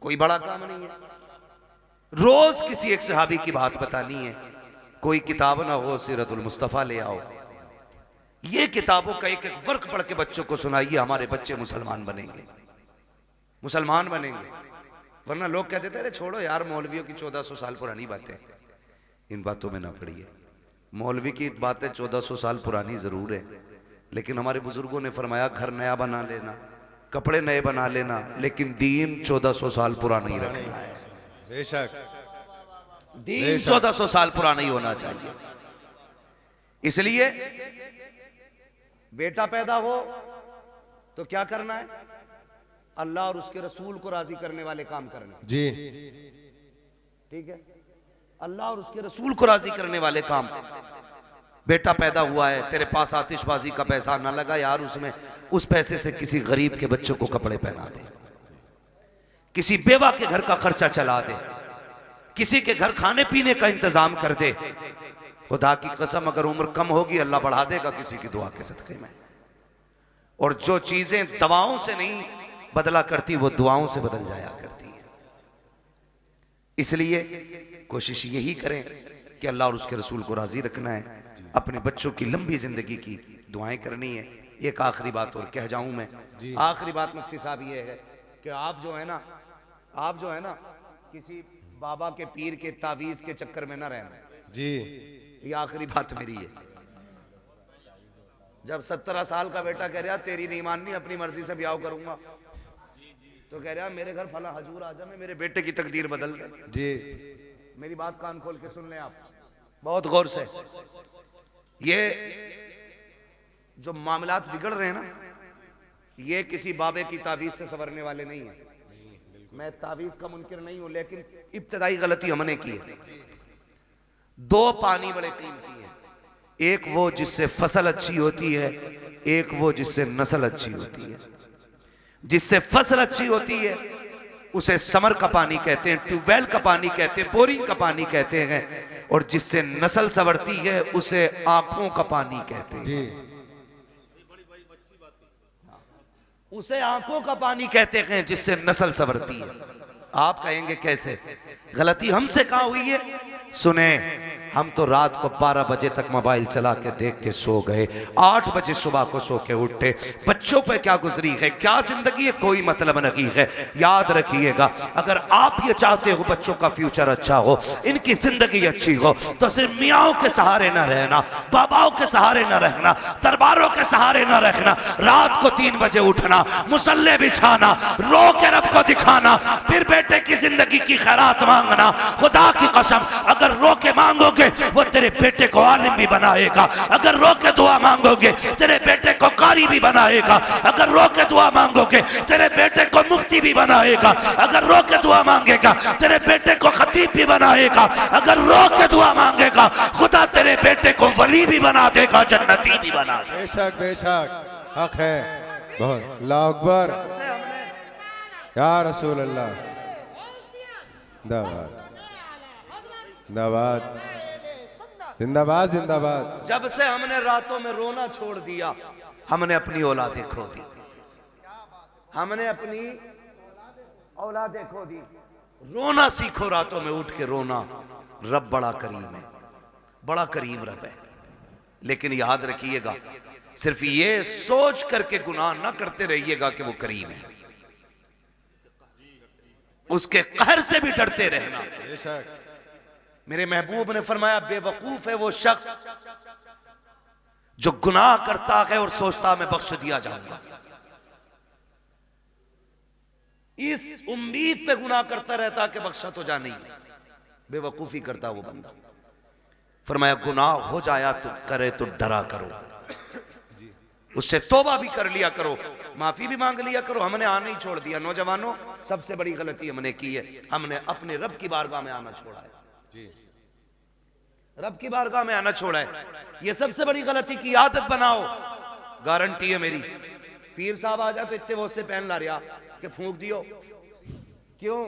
कोई बड़ा काम नहीं है, रोज किसी एक सहाबी की बात बतानी है। कोई किताब ना हो, सीरतुल मुस्तफा ले आओ, ये किताबों का एक एक वर्क पढ़ के बच्चों को सुनाइए। हमारे बच्चे मुसलमान बनेंगे, मुसलमान बनेंगे। वरना लोग कहते थे अरे छोड़ो यार मौलवियों की 1400 साल पुरानी बातें, इन बातों में ना पड़िए। मौलवी की बातें 1400 साल पुरानी जरूर है, लेकिन हमारे बुजुर्गों ने फरमाया घर नया बना लेना, कपड़े नए बना लेना, लेकिन दीन 1400 साल पुराना ही रखना है। बेशक दीन 1400 साल पुराना ही होना चाहिए। इसलिए बेटा पैदा हो तो क्या करना है? अल्लाह और उसके रसूल को राजी करने वाले काम करना। जी ठीक है, अल्लाह और उसके रसूल को राजी करने वाले काम। बेटा पैदा हुआ है, तेरे पास आतिशबाजी का पैसा ना लगा यार, उसमें उस पैसे से किसी गरीब के बच्चों को कपड़े पहना दे, किसी बेवा के घर का खर्चा चला दे, किसी के घर खाने पीने का इंतजाम कर दे। खुदा की कसम अगर उम्र कम होगी अल्लाह बढ़ा देगा किसी की दुआ के सदके में। और जो चीजें दवाओं से नहीं बदला करती वो दुआओं से बदल जाया करती है। इसलिए कोशिश यही करें कि अल्लाह और उसके रसूल को राजी रखना है, अपने बच्चों की लंबी जिंदगी की दुआएं करनी है। एक आखिरी बात और कह जाऊं मैं, आखिरी बात मुफ्ती साहब ये है कि आप जो है ना किसी बाबा के पीर के तावीज के चक्कर में ना रहना जी। ये आखिरी बात मेरी है। जब 17 साल का बेटा कह रहा तेरी नहीं माननी, अपनी मर्जी से ब्याह करूंगा, तो कह रहा मेरे घर फला हजूर आजा, मैं मेरे बेटे की तकदीर बदल दे। जी मेरी बात कान खोल के सुन लें आप बहुत गौर से। ये जो मामलात बिगड़ रहे हैं ना, ये किसी बाबे की तावीज से संवरने वाले नहीं है। मैं तावीज का मुनकिर नहीं हूं, लेकिन इब्तदाई गलती हमने की है। दो पानी बड़े कीमती हैं, एक वो जिससे फसल अच्छी होती है, एक वो जिससे नस्ल अच्छी होती है। जिससे फसल अच्छी होती है उसे समर का पानी कहते हैं, ट्यूबवेल का पानी कहते हैं, बोरिंग का पानी कहते हैं, और जिससे नस्ल संवरती है उसे आंखों का पानी कहते हैं। उसे आंखों का पानी कहते हैं जिससे नस्ल संवरती है। आप कहेंगे कैसे? गलती हमसे कहां हुई है? सुने, हम तो रात को 12 बजे तक मोबाइल चला के देख के सो गए, 8 बजे सुबह को सो के उठे। बच्चों पे क्या गुजरी है, क्या जिंदगी है, कोई मतलब नहीं है। याद रखिएगा, अगर आप ये चाहते हो बच्चों का फ्यूचर अच्छा हो, इनकी जिंदगी अच्छी हो, तो सिर्फ मियाओं के सहारे न रहना, बाबाओं के सहारे न रहना, दरबारों के सहारे न रहना। रात को 3 बजे उठना, मुसल्ले बिछाना, रो के रब को दिखाना, फिर बेटे की जिंदगी की खैरात मांगना। खुदा की कसम अगर रो के मांगोगे वो तेरे बेटे को आलिम भी बनाएगा, अगर रो के दुआ मांगोगे तेरे बेटे को कारी भी बनाएगा, अगर रो के दुआ मांगोगे तेरे बेटे को मुफ्ती भी बनाएगा, अगर रो के दुआ मांगेगा तेरे बेटे को खतीब भी बनाएगा, अगर रो के दुआ मांगेगा खुदा तेरे बेटे को वली भी बना देगा, जन्नती भी बना देगा। बेशक बेशक हक है बहुत। अल्लाह अकबर या रसूल अल्लाह। जिंदाबाद जिंदाबाद जिंदाबाद जिंदाबाद। जब से हमने रातों में रोना छोड़ दिया, हमने अपनी औलादें खो दी, हमने अपनी औलादें खो दी। रोना सीखो, रातों में उठ के रोना। रब बड़ा करीम है, बड़ा करीम रब है। लेकिन याद रखिएगा, सिर्फ ये सोच करके गुनाह ना करते रहिएगा कि वो करीम है, उसके कहर से भी डरते रहना। बेशक मेरे महबूब ने फरमाया, बेवकूफ है वो शख्स जो गुनाह करता है और सोचता मैं बख्श दिया जाऊंगा। इस उम्मीद पे गुनाह करता रहता कि बख्शा तो जा नहीं, बेवकूफी करता वो बंदा। फरमाया गुनाह हो जाया तो करे तो डरा करो, उससे तौबा भी कर लिया करो, माफी भी मांग लिया करो। हमने आना ही छोड़ दिया। नौजवानों, सबसे बड़ी गलती हमने की है, हमने अपने रब की बारगाह में आना छोड़ा है। रब की बारगाह में आना छोड़ा है, ये सबसे बड़ी गलती की आदत बनाओ। गारंटी है मेरी, पीर साहब आ जाए तो इतने वो से पहन ला रहा कि फूंक दियो। क्यों?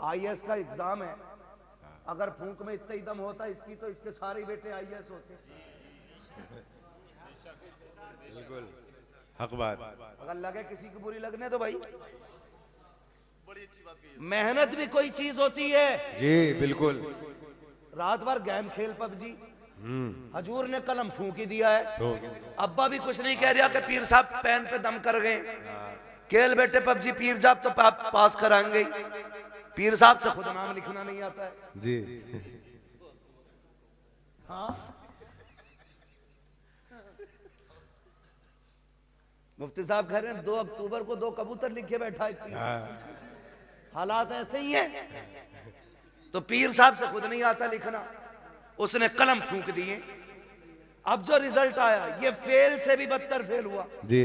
आईएएस का एग्जाम है, अगर फूंक में इतना ही दम होता इसकी तो इसके सारे बेटे आईएएस होते। बिल्कुल हक बात। अगर लगे किसी की बुरी लगने तो भाई, मेहनत भी कोई चीज होती है। जी बिल्कुल। रात भर गेम खेल पबजी, हजूर ने कलम फूंक ही दिया है। अब्बा भी कुछ नहीं कह रहा कि पीर साहब पेन पे दम कर गए, खेल बेटे पबजी, पीर साहब तो पास कराएंगे। पीर साहब से खुद नाम लिखना नहीं आता है। जी। हाँ, मुफ्ती साहब कह रहे हैं 2 अक्टूबर को 2 कबूतर लिखे बैठा है। हालात ऐसे ही हैं। तो पीर साहब से खुद नहीं आता लिखना, उसने कलम फूंक दिए। अब जो रिजल्ट आया ये फेल से भी बदतर फेल हुआ। जी।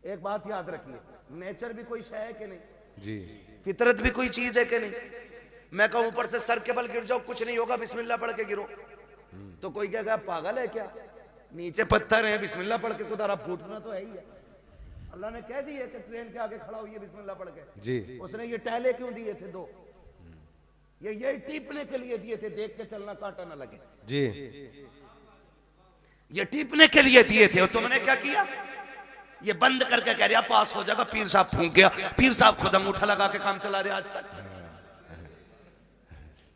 एक बात याद रखिए, नेचर भी कोई शय है कि नहीं? जी। फितरत भी कोई चीज है कि नहीं? मैं कहूं ऊपर से सर के बल गिर जाओ, कुछ नहीं होगा, बिस्मिल्लाह पढ़ के गिरो, तो कोई क्या पागल है क्या? नीचे पत्थर है, बिस्मिल्लाह पढ़ के कुदारा फूटना तो है ही है। अल्लाह ने कह दी है कि ट्रेन के आगे खड़ा हुई है बिस्मिल्लाह पढ़ के। जी। उसने ये टहले क्यों दिए थे 2? ये टीपने के लिए दिए थे, देख के चलना कांटा ना लगे। जी। ये टीपने के लिए दिए थे, और तुमने क्या किया? ये बंद करके कह रहा पास हो जाएगा। पीर साहब फूंक गया। पीर साहब खुद अंगूठा लगा के काम चला रहे आज तक।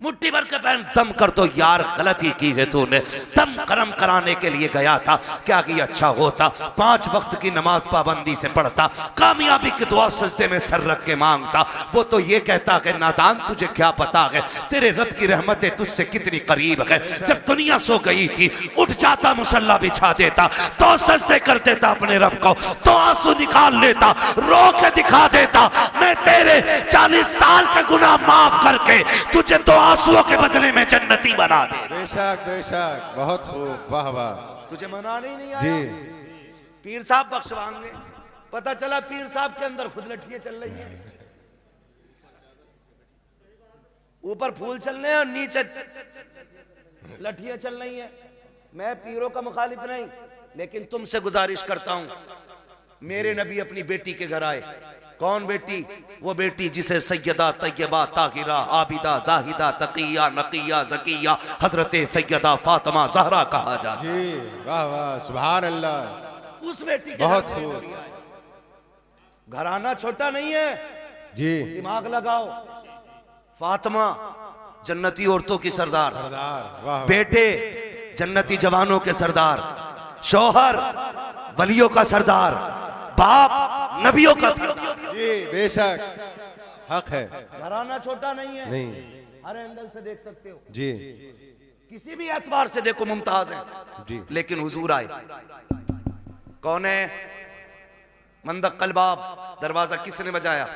मुट्ठी भर के पहन दम कर दो यार, गलती की है तूने। दम करम कराने के लिए गया था, क्या कि अच्छा होता 5 वक्त की नमाज पाबंदी से पढ़ता, कामयाबी की दुआ सजदे में सर रख के मांगता। वो तो ये कहता कि नादान तुझे क्या पता है तेरे रब की रहमतें तुझसे कितनी करीब है। जब दुनिया सो गई थी उठ जाता, मुसल्ला बिछा देता, तो सजदे कर देता अपने रब को, तो आंसू निकाल लेता, रो के दिखा देता मैं तेरे 40 साल के गुनाह माफ करके तुझे तो आंसुओं के बदले में जन्नती बना दे। बेशक बेशक, बहुत खूब, वाह वाह। तुझे मनाने ही नहीं आया। जी। पीर साहब बख्शवाएंगे। पता चला पीर साहब के अंदर खुद लठियां चल रही हैं, ऊपर फूल चल रहे हैं और नीचे लठियां चल रही हैं। मैं पीरों का मुखालिफ नहीं, लेकिन तुमसे गुजारिश करता हूं, मेरे नबी अपनी बेटी के घर आए। कौन बेटी? वो बेटी जिसे सैयदा तैयबा ताहिरा आबिदा जाहिदा तकिया नकिया जकिया हजरत सैयदा फातिमा ज़हरा कहा जाता। जी, वाह वाह, सुभान अल्लाह। उस बेटी के बहुत घर खूब। घराना छोटा नहीं है, जी। दिमाग लगाओ। फातिमा जन्नती औरतों की सरदार, सरदार, वाह वाह। बेटे जन्नती जवानों के सरदार, शौहर वलियों का सरदार, बाप नबियों का सरदार। जी, बेशक, हक है। घराना छोटा नहीं है, नहीं। हर एंगल से देख सकते हो, जी। किसी भी एतबार से देखो मुमताज है। जी। लेकिन हुजूर आए। कौन है? मंदक कलबाब। दरवाजा किसने बजाया?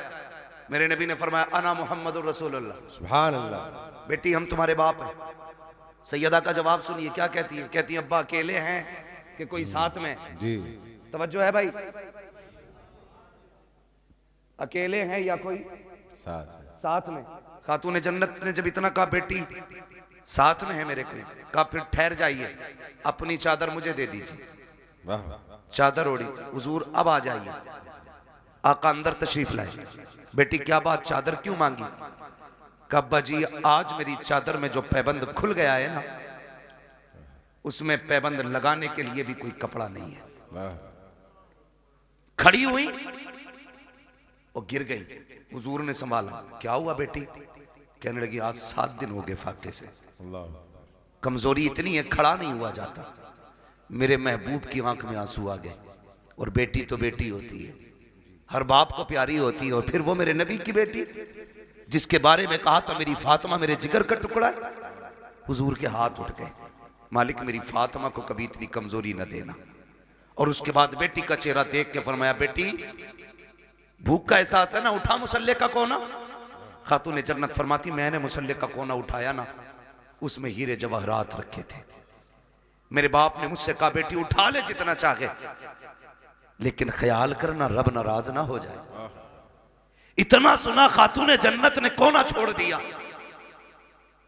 मेरे नबी ने फरमाया अना मुहम्मदुर रसूलुल्लाह। सुभान अल्लाह। बेटी हम तुम्हारे बाप हैं। सैयदा का जवाब सुनिए क्या कहती है। कहती है अब्बा अकेले हैं कि कोई साथ में? जी। तवज्जो है भाई, अकेले हैं या कोई साथ में? खातून जन्नत ने जब इतना कहा बेटी साथ में है मेरे को, कहा फिर ठहर जाइए, अपनी चादर मुझे दे दीजिए। वाह। चादर ओढ़ी। हुजूर अब आ जाइए। आका अंदर तशरीफ लाए। बेटी क्या बात, चादर क्यों मांगी? कब्बा जी आज मेरी चादर में जो पैबंद खुल गया है ना, उसमें पैबंद लगाने के लिए भी कोई कपड़ा नहीं है। वाह। खड़ी हुई और गिर गई। हुजूर ने संभाला। क्या हुआ बेटी? कहने लगी आज 7 दिन हो गए फाके से, कमजोरी इतनी है खड़ा नहीं हुआ जाता। मेरे महबूब की आंख में आंसू आ गए। और बेटी तो बेटी होती है, हर बाप को प्यारी होती है, और फिर वो मेरे नबी की बेटी जिसके बारे में कहा था मेरी फातिमा मेरे जिगर का टुकड़ा है। हुजूर के हाथ उठ गए, मालिक मेरी फातिमा को कभी इतनी कमजोरी न देना। और उसके बाद बेटी का चेहरा देख के फरमाया बेटी भूख का एहसास है ना, उठा मुसल्ले का कोना। खातून जन्नत फरमाती मैंने मुसल्ले का कोना उठाया ना, उसमें हीरे जवाहरात रखे थे। मेरे बाप ने मुझसे कहा बेटी उठा ले जितना चाहे, लेकिन ख्याल करना रब नाराज ना हो जाए। इतना सुना खातून जन्नत ने कोना छोड़ दिया।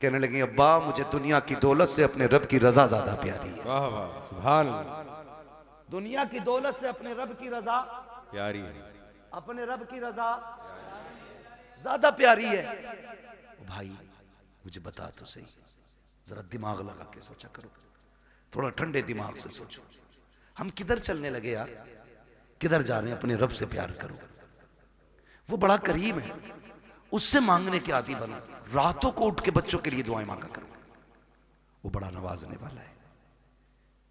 कहने लगी अब्बा मुझे दुनिया की दौलत से अपने रब की रजा ज्यादा प्यारी है। वाह वाह, सुभान अल्लाह। दुनिया की दौलत से अपने रब की रजा प्यारी है। अपने रब की रजा ज्यादा प्यारी है। भाई मुझे बता तो सही, जरा दिमाग लगा के सोचा करो, थोड़ा ठंडे दिमाग से सोचो, हम किधर चलने लगे यार, किधर जा रहे हैं? अपने रब से प्यार करो, वो बड़ा करीम है, उससे मांगने के आदी बनो। रातों को उठ के बच्चों के लिए दुआएं मांगा करो, वो बड़ा नवाजने वाला है।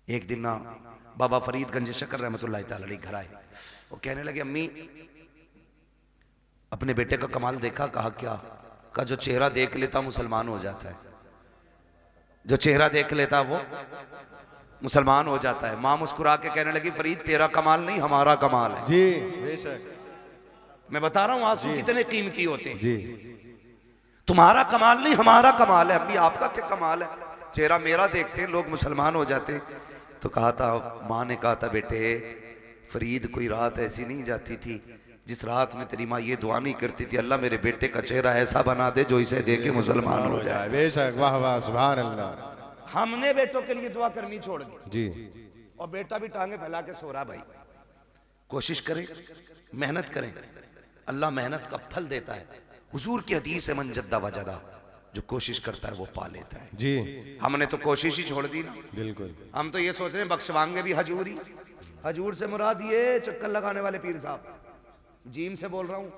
एक दिन ना बाबा फरीद गंज शकर रहमतुल्लाह तआला अलैह घर आए, वो कहने लगे अम्मी अपने बेटे का कमाल देखा? कहा क्या? का जो चेहरा देख लेता मुसलमान हो जाता है, जो चेहरा देख लेता वो मुसलमान हो जाता है। मां मुस्कुरा के कहने लगी, फरीद तेरा कमाल नहीं हमारा कमाल है। जी बेशक। मैं बता रहा हूं आंसू कितने कीमती होते हैं। जी तुम्हारा कमाल नहीं हमारा कमाल है। अभी आपका क्या कमाल है? चेहरा मेरा देखते हैं लोग मुसलमान हो जाते हैं। तो कहा था, माँ ने कहा था, बेटे फरीद कोई रात ऐसी नहीं जाती थी जिस रात में तेरी माँ ये दुआ नहीं करती थी, अल्लाह मेरे बेटे का चेहरा ऐसा बना दे जो इसे देख के मुसलमान हो जाए। बेशक, वाह वाह, सुभान अल्लाह। हमने बेटों के लिए दुआ करनी छोड़ दी जी। और बेटा भी टांगे फैला के सो रहा। भाई कोशिश करें, मेहनत करें, अल्लाह मेहनत का फल देता है। हुजूर की हदीस है, मन जद्दा वजदा, जो कोशिश करता है वो पा लेता है। जी हमने तो कोशिश ही छोड़ दी ना। बिल्कुल। हम तो ये सोच रहे हैं बख्शवाएंगे भी हजूरी। हजूर से मुराद ये चक्कर लगाने वाले पीर साहब, जीम से बोल रहा हूँ,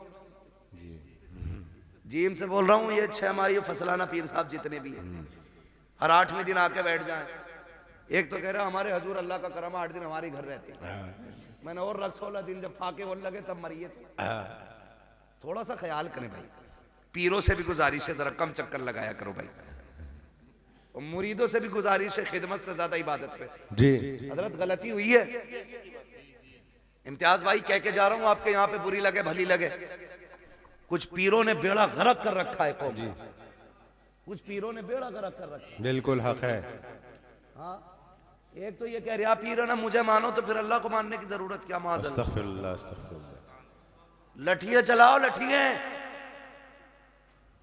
जीम से बोल रहा हूँ। ये 6 माह फसलाना पीर साहब जितने भी हैं, हर 8वें दिन आके बैठ जाएं। एक तो कह रहा हमारे हजूर अल्लाह का करम 8 दिन हमारे घर रहते हैं। मैंने और रख 16 दिन जब फाके होने लगे तब मरिए। थोड़ा सा ख्याल करें भाई, पीरों से भी गुजारिश है जरा कम चक्कर लगाया करो भाई, और मुरीदों से भी गुजारिश है खिदमत से ज्यादा इबादत पे। जी हजरत गलती हुई है। इम्तियाज भाई कह के जा रहा हूं, आपके यहाँ पे बुरी लगे भली लगे, कुछ पीरों ने बेड़ा गर्क कर रखा है कौम। कुछ पीरों ने बेड़ा गर्क कर रखा है। बिल्कुल हक है। हाँ, एक तो ये कह रहा पीर है ना, मुझे मानो तो फिर अल्लाह को मानने की जरूरत क्या? माज़ अस्तगफिरुल्लाह, अस्तगफिरुल्लाह। लठिए चलाओ, लठिए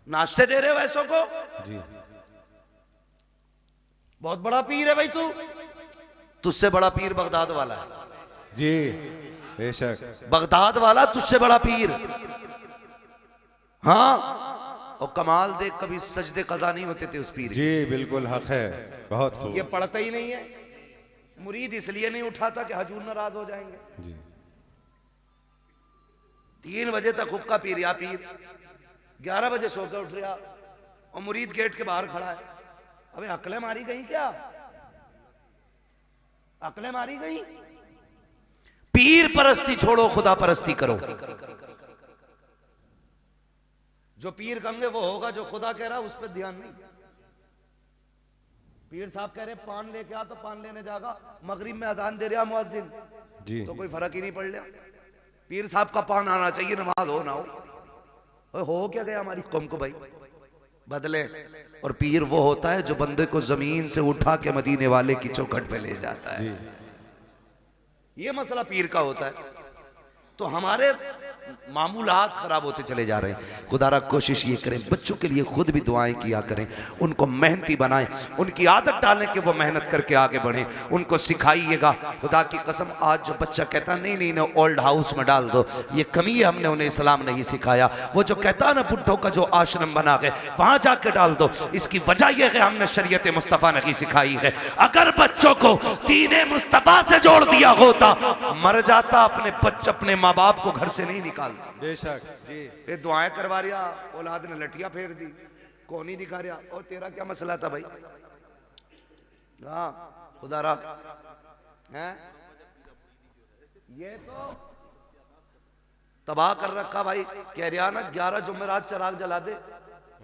नाश्ते दे रहे हो ऐसों को। जी बहुत बड़ा पीर है भाई तू, तुझसे बड़ा पीर बगदाद वाला है। जी बेशक। बगदाद वाला तुझसे बड़ा पीर। हाँ, और कमाल देख, कभी सजदे कज़ा नहीं होते थे उस पीर। जी बिल्कुल हक है, बहुत खूब। ये पढ़ता ही नहीं है। मुरीद इसलिए नहीं उठाता कि हजूर नाराज हो जाएंगे। जी 3 बजे तक हुक्का पी रहा पीर, 11 बजे सोकर उठ रहा, और मुरीद गेट के बाहर खड़ा है। अबे अकले मारी गई क्या? अकले मारी गई? पीर परस्ती छोड़ो, खुदा परस्ती करो। जो पीर कहेंगे वो होगा, जो खुदा कह रहा उस पर ध्यान नहीं। पीर साहब कह रहे पान लेके आ, तो पान लेने जागा। मगरिब में अजान दे रहा मुअज्जिन, जी तो कोई फर्क ही नहीं पड़ रहा। पीर साहब का पान आना चाहिए, नमाज हो ना हो क्या गया हमारी कौम को भाई बदले। और पीर वो होता है जो बंदे को जमीन से उठा के मदीने वाले की चौखट पे ले जाता है। ये मसला पीर का होता है। तो हमारे मामूलात खराब होते चले जा रहे हैं। खुदारा कोशिश ये करें, बच्चों के लिए खुद भी दुआएं किया करें, उनको मेहनती बनाएं, उनकी आदत डालें कि वो मेहनत करके आगे बढ़ें, उनको सिखाइएगा। खुदा की कसम, आज जो बच्चा कहता नहीं नहीं ना ओल्ड हाउस में डाल दो, ये कमी है, हमने उन्हें इस्लाम नहीं सिखाया। वो जो कहता ना बुढ़ों का जो आश्रम बना है वहां जाके डाल दो, इसकी वजह यह है हमने शरीयत मुस्तफ़ा नहीं सिखाई है। अगर बच्चों को दीन मुस्तफ़ा से जोड़ दिया होता, मर जाता अपने माँ बाप को घर से नहीं निकालता। बेशक जी। ये दुआएं करवा रहा, औलाद ने लठिया फेर दी, कौन ही दिखा रहा। और तेरा क्या मसला था भाई? हाँ खुदा रहा है, ये तो तबाह कर रखा भाई। कह रहा ना 11 जुमेरात चराग जला दे,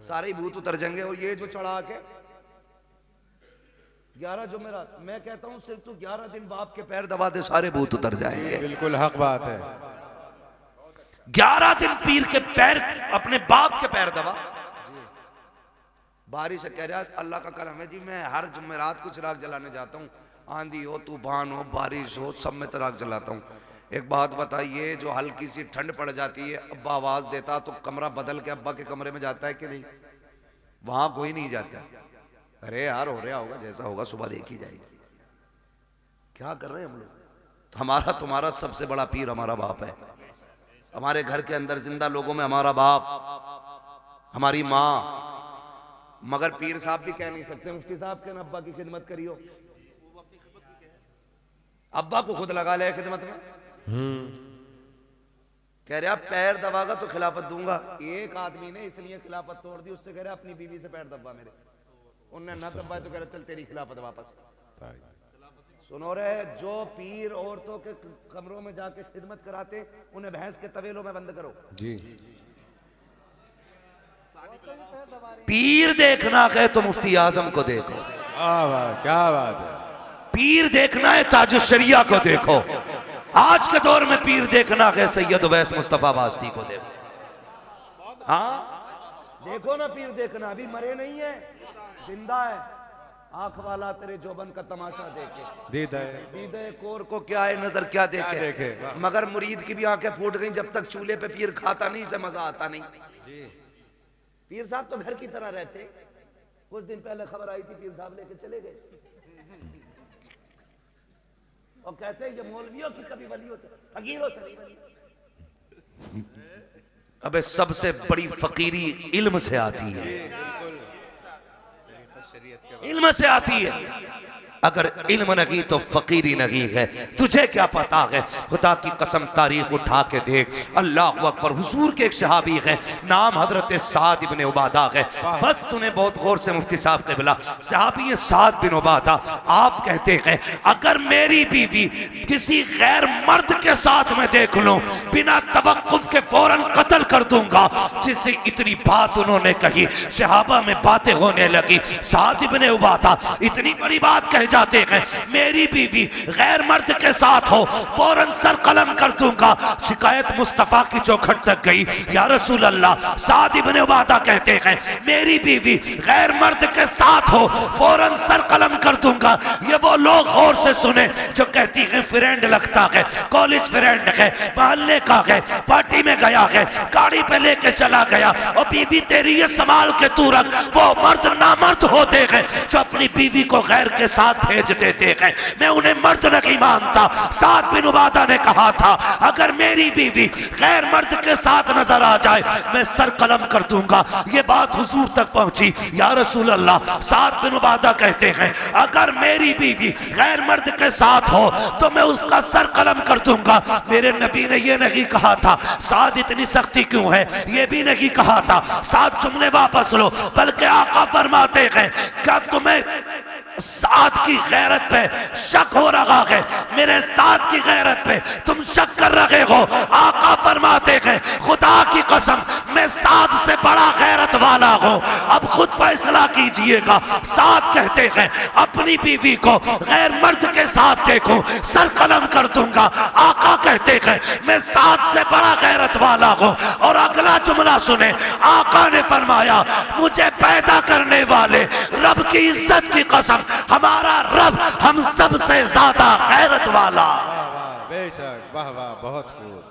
सारे ही भूत उतर जाएंगे। और ये जो चढ़ा के 11 जुमेरात, मैं कहता हूं सिर्फ तू 11 दिन बाप के पैर दबा दे, सारे भूत उतर जाएंगे। बिल्कुल हक बात है। 11 दिन पीर के पैर, अपने बाप के पैर दबा। बारिश कह रहा अल्लाह का करम है जी, मैं हर जुमेरात को चिराग जलाने जाता हूँ, आंधी हो तूफान हो बारिश हो सब में चिराग जलाता हूँ। एक बात बताइए, जो हल्की सी ठंड पड़ जाती है, अब्बा आवाज देता तो कमरा बदल के अब्बा के कमरे में जाता है कि नहीं? वहां कोई नहीं जाता। अरे यार हो रहा होगा, जैसा होगा सुबह देखी जाएगी। क्या कर रहे हैं हम लोग? तो हमारा तुम्हारा सबसे बड़ा पीर हमारा बाप है। हमारे घर के अंदर जिंदा लोगों में हमारा बाप, हमारी माँ। मगर पीर साहब भी कह नहीं सकते मुफ्ती साहब के ना अब्बा की खिदमत करियो। अब्बा को खुद लगा ले खिदमत में। कह रहा पैर दबागा तो खिलाफत दूंगा। एक आदमी ने इसलिए खिलाफत तोड़ दी, उससे कह रहा अपनी बीवी से पैर दबा मेरे। उनने ना दबाया तो कह रहा चल तेरी खिलाफत वापस। सुनो रे, जो पीर औरतों के कमरों में जाके खिदमत कराते, उन्हें भैंस के तवेलों में बंद करो। जी पीर देखना है तो मुफ्ती आजम को देखो, क्या बात है। पीर देखना है ताजुश शरिया को देखो, आज के दौर में पीर देखना है सैयद उवैस मुस्तफा वास्ती को देखो। हाँ देखो ना, पीर देखना, अभी मरे नहीं है, जिंदा है। आंख वाला तेरे जोबन का तमाशा देखे, दीदे कोर को क्या है नजर क्या देखे, मगर मुरीद की भी आंखें फूट गई जब तक चूल्हे पे पीर खाता नहीं, से मजा आता नहीं। पीर साहब तो घर की तरह रहते। कुछ दिन पहले खबर आई थी, पीर साहब लेके चले गए और कहते हैं ये मौलवियों की कभी वलियों से, फकीरों से नहीं बनी। अबे सबसे बड़ी फकीरी इल्म से आती है, इल्म से आती है। अगर इल्म नहीं तो फकीरी नहीं है। तुझे क्या पता है, खुदा की कसम तारीख उठा के देख। अल्लाह अकबर। हुजूर के एक सहाबी है, नाम हजरत साद इब्ने उबादा है। बस सुने बहुत गौर से मुफ्ती साहब के बिला, सहाबी साद बिन उबादा। आप कहते हैं अगर मेरी बीवी किसी गैर मर्द के साथ में देख लूं, बिना तवक्कुफ के फौरन कत्ल कर दूंगा। जिससे इतनी बात उन्होंने कही, सहाबा में बातें होने लगी। साद इब्ने उबादा इतनी बड़ी बात कह जाते हैं, मेरी बीवी गैर मर्द के साथ हो फौरन सर कलम कर दूंगा। शिकायत मुस्तफा की चौखट तक गई, या रसूल अल्लाह। साद इब्ने उबादा कहते हैं मेरी बीवी गैर मर्द के साथ हो फौरन सर कलम कर दूंगा। ये वो लोग गौर से सुने जो कहती है फ्रेंड लगता है, कॉलेज फ्रेंड है, मोहल्ले का है, पार्टी में गया है, गाड़ी पे लेके चला गया और बीवी तेरी ये संभाल के तू रख। वो मर्द नामर्द होते हैं जो अपनी बीवी को गैर के साथ भेज देते हैं, मैं उन्हें मर्द नहीं मानता। साद बिन उबादा ने कहा था अगर मेरी बीवी गैर मर्द के साथ नजर आ जाए मैं सर कलम कर दूंगा। ये बात हुजूर तक पहुंची, या रसूल अल्लाह। साद बिन उबादा कहते हैं अगर मेरी बीवी गैर मर्द के साथ हो तो मैं उसका सर कलम कर दूंगा। मेरे नबी ने ये नहीं कहा था साद इतनी सख्ती क्यों है, ये भी नहीं कहा था। साद जुमले वापस लो, बल्कि आका फरमाते हैं क्या तुम्हें साद की गैरत पे शक हो रहा है, मेरे साद की गैरत पे तुम शक कर रहे हो। आका फरमाते हैं खुदा की कसम मैं साद से बड़ा गैरत वाला हूं, अब खुद फैसला कीजिएगा। साद कहते हैं अपनी बीवी को गैर मर्द के साथ देखूं सर कलम कर दूंगा। आका कहते हैं मैं साद से बड़ा गैरत वाला हूं। और अगला जुमला सुने, आका ने फरमाया मुझे पैदा करने वाले रब की इज्जत की कसम हमारा रब हम सब से ज्यादा गैरत वाला। बेशक, वाह वाह, बहुत खूब,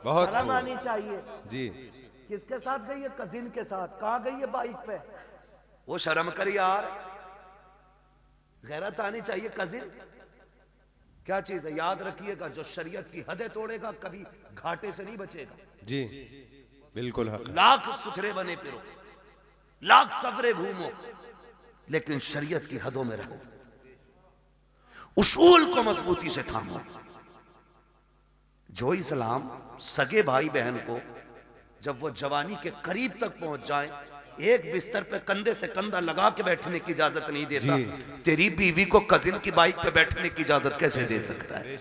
बहुत शर्म आनी चाहिए जी। किसके साथ गई है? कजिन के साथ। कहाँ गई है? बाइक पे। वो शर्म कर यार, गैरत आनी चाहिए। कजिन क्या चीज है? याद रखिएगा जो शरीयत की हदें तोड़ेगा कभी घाटे से नहीं बचेगा। जी बिल्कुल। लाख सुथरे बने फिरो, लाख सफरे घूमो, लेकिन शरीयत की हदों में रहो, उसूल को मजबूती से थामो। जो इस्लाम सगे भाई बहन को जब वो जवानी के करीब तक पहुंच जाए एक बिस्तर पे कंधे से कंधा लगा के बैठने की इजाजत नहीं देता, तेरी बीवी को कजिन की बाइक पे बैठने की इजाजत कैसे दे सकता है?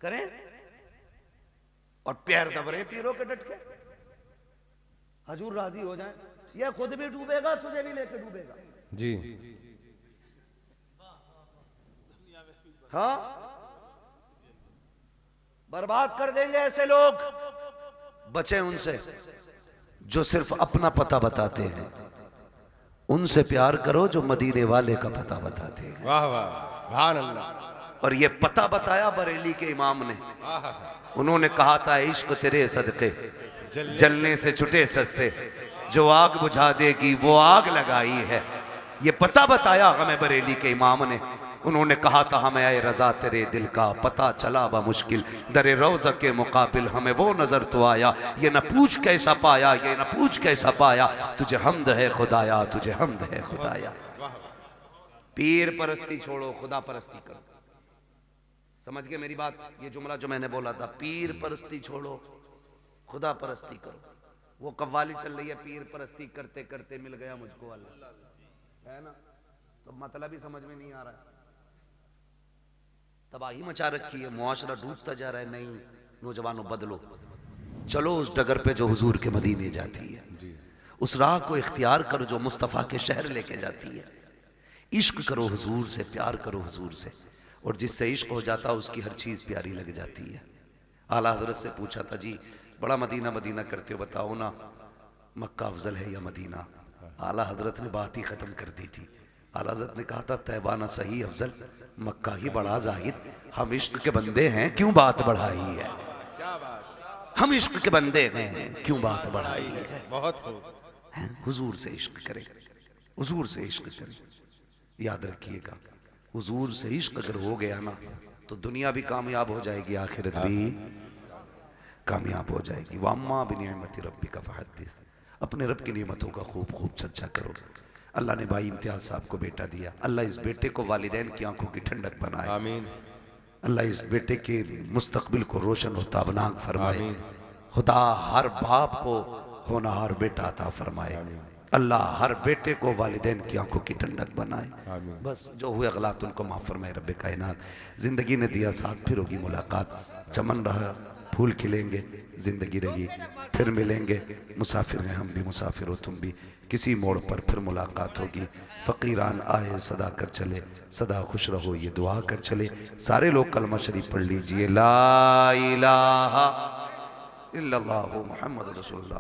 करें और पैर दबरे पीरों के डट के, हजूर राजी हो जाए। ये खुद भी डूबेगा, तुझे भी लेके डूबेगा जी। हाँ, बर्बाद कर देंगे ऐसे लोग। बचे उनसे जो सिर्फ अपना पता बताते हैं, उनसे प्यार करो जो मदीने वाले का पता बताते हैं। वाह वाह, सुभान अल्लाह। और ये पता बताया बरेली के इमाम ने। उन्होंने कहा था इश्क तेरे सदके जलने से छुटे सस्ते, जो आग बुझा देगी वो आग लगाई है। ये पता बताया हमें बरेली के इमाम ने। उन्होंने कहा था हमें आए रजा तेरे दिल का पता चला बा मुश्किल, दरे रोज़ा के मुकाबिल हमें वो नजर तो आया। ये न पूछ कैसा पाया, ये न पूछ कैसा पाया, तुझे हमद है खुदाया, तुझे हमद है खुदाया। पीर परस्ती छोड़ो, खुदा परस्ती करो। समझ गए मेरी बात? ये जुमला जो मैंने बोला था, पीर परस्ती छोड़ो खुदा परस्ती करो। वो कव्वाली चल रही है, पीर परस्ती करते करते मिल गया मुझको अल्लाह, है ना? तो मतलब ही समझ में नहीं आ रहा है। तबाही मचा रखी है, मुआशरा डूबता जा रहा है। नहीं नौजवानों बदलो, चलो उस डगर पे जो हुजूर के मदीने जाती है, उस राह को इख्तियार करो जो मुस्तफ़ा के शहर लेके जाती है। इश्क करो हुजूर से, प्यार करो हुजूर से, और जिससे इश्क हो जाता उसकी हर चीज़ प्यारी लग जाती है। आला हजरत से पूछा था, जी बड़ा मदीना मदीना करते हो, बताओ ना मक्का अफजल है या मदीना? आला हजरत ने बात ही ख़त्म कर दी थी। आला हजरत ने कहा था, तैबा ना सही अफजल, मक्का ही बड़ा जाहिद। हम इश्क के बंदे हैं, क्यों बात बढ़ाई है? हम इश्क के बंदे हैं, क्यों बात बढ़ाई है? बहुत खूब। हुजूर से इश्क करें, हुजूर से इश्क करें। याद रखिएगा, हुजूर से इश्क अगर हो गया ना तो दुनिया भी कामयाब हो जाएगी, आखिरत भी कामयाब हो जाएगी। वम्मा बिनिअमति रब्बिका फहद्दिस, अपने रब की नेमतों का खूब खूब चर्चा करो। अल्लाह ने भाई इम्तियाज साहब को बेटा दिया, अल्लाह इस बेटे को वालिदैन की आंखों की ठंडक बनाए। आमीन। अल्लाह इस बेटे के मुस्तकबिल को रोशन और ताबनाक फरमाए। खुदा हर बाप को होनहार बेटा अता फरमाए। अल्लाह हर बेटे को वालिदैन की आंखों की ठंडक बनाए। बस जो हुए गलत उनको माफ़ फरमाए रब्बे कायनात। ज़िंदगी ने दिया साथ, फिर होगी मुलाकात। चमन रहा, फूल खिलेंगे, ज़िंदगी रही, फिर मिलेंगे। मुसाफिर हैं हम भी, मुसाफिर हो तुम भी, किसी मोड़ पर फिर मुलाकात होगी। फ़कीरान आए सदा कर चले, सदा खुश रहो ये दुआ कर चले। सारे लोग कलमा शरीफ पढ़ लीजिए, ला इलाहा इल्लल्लाहु मुहम्मद रसूलुल्लाह।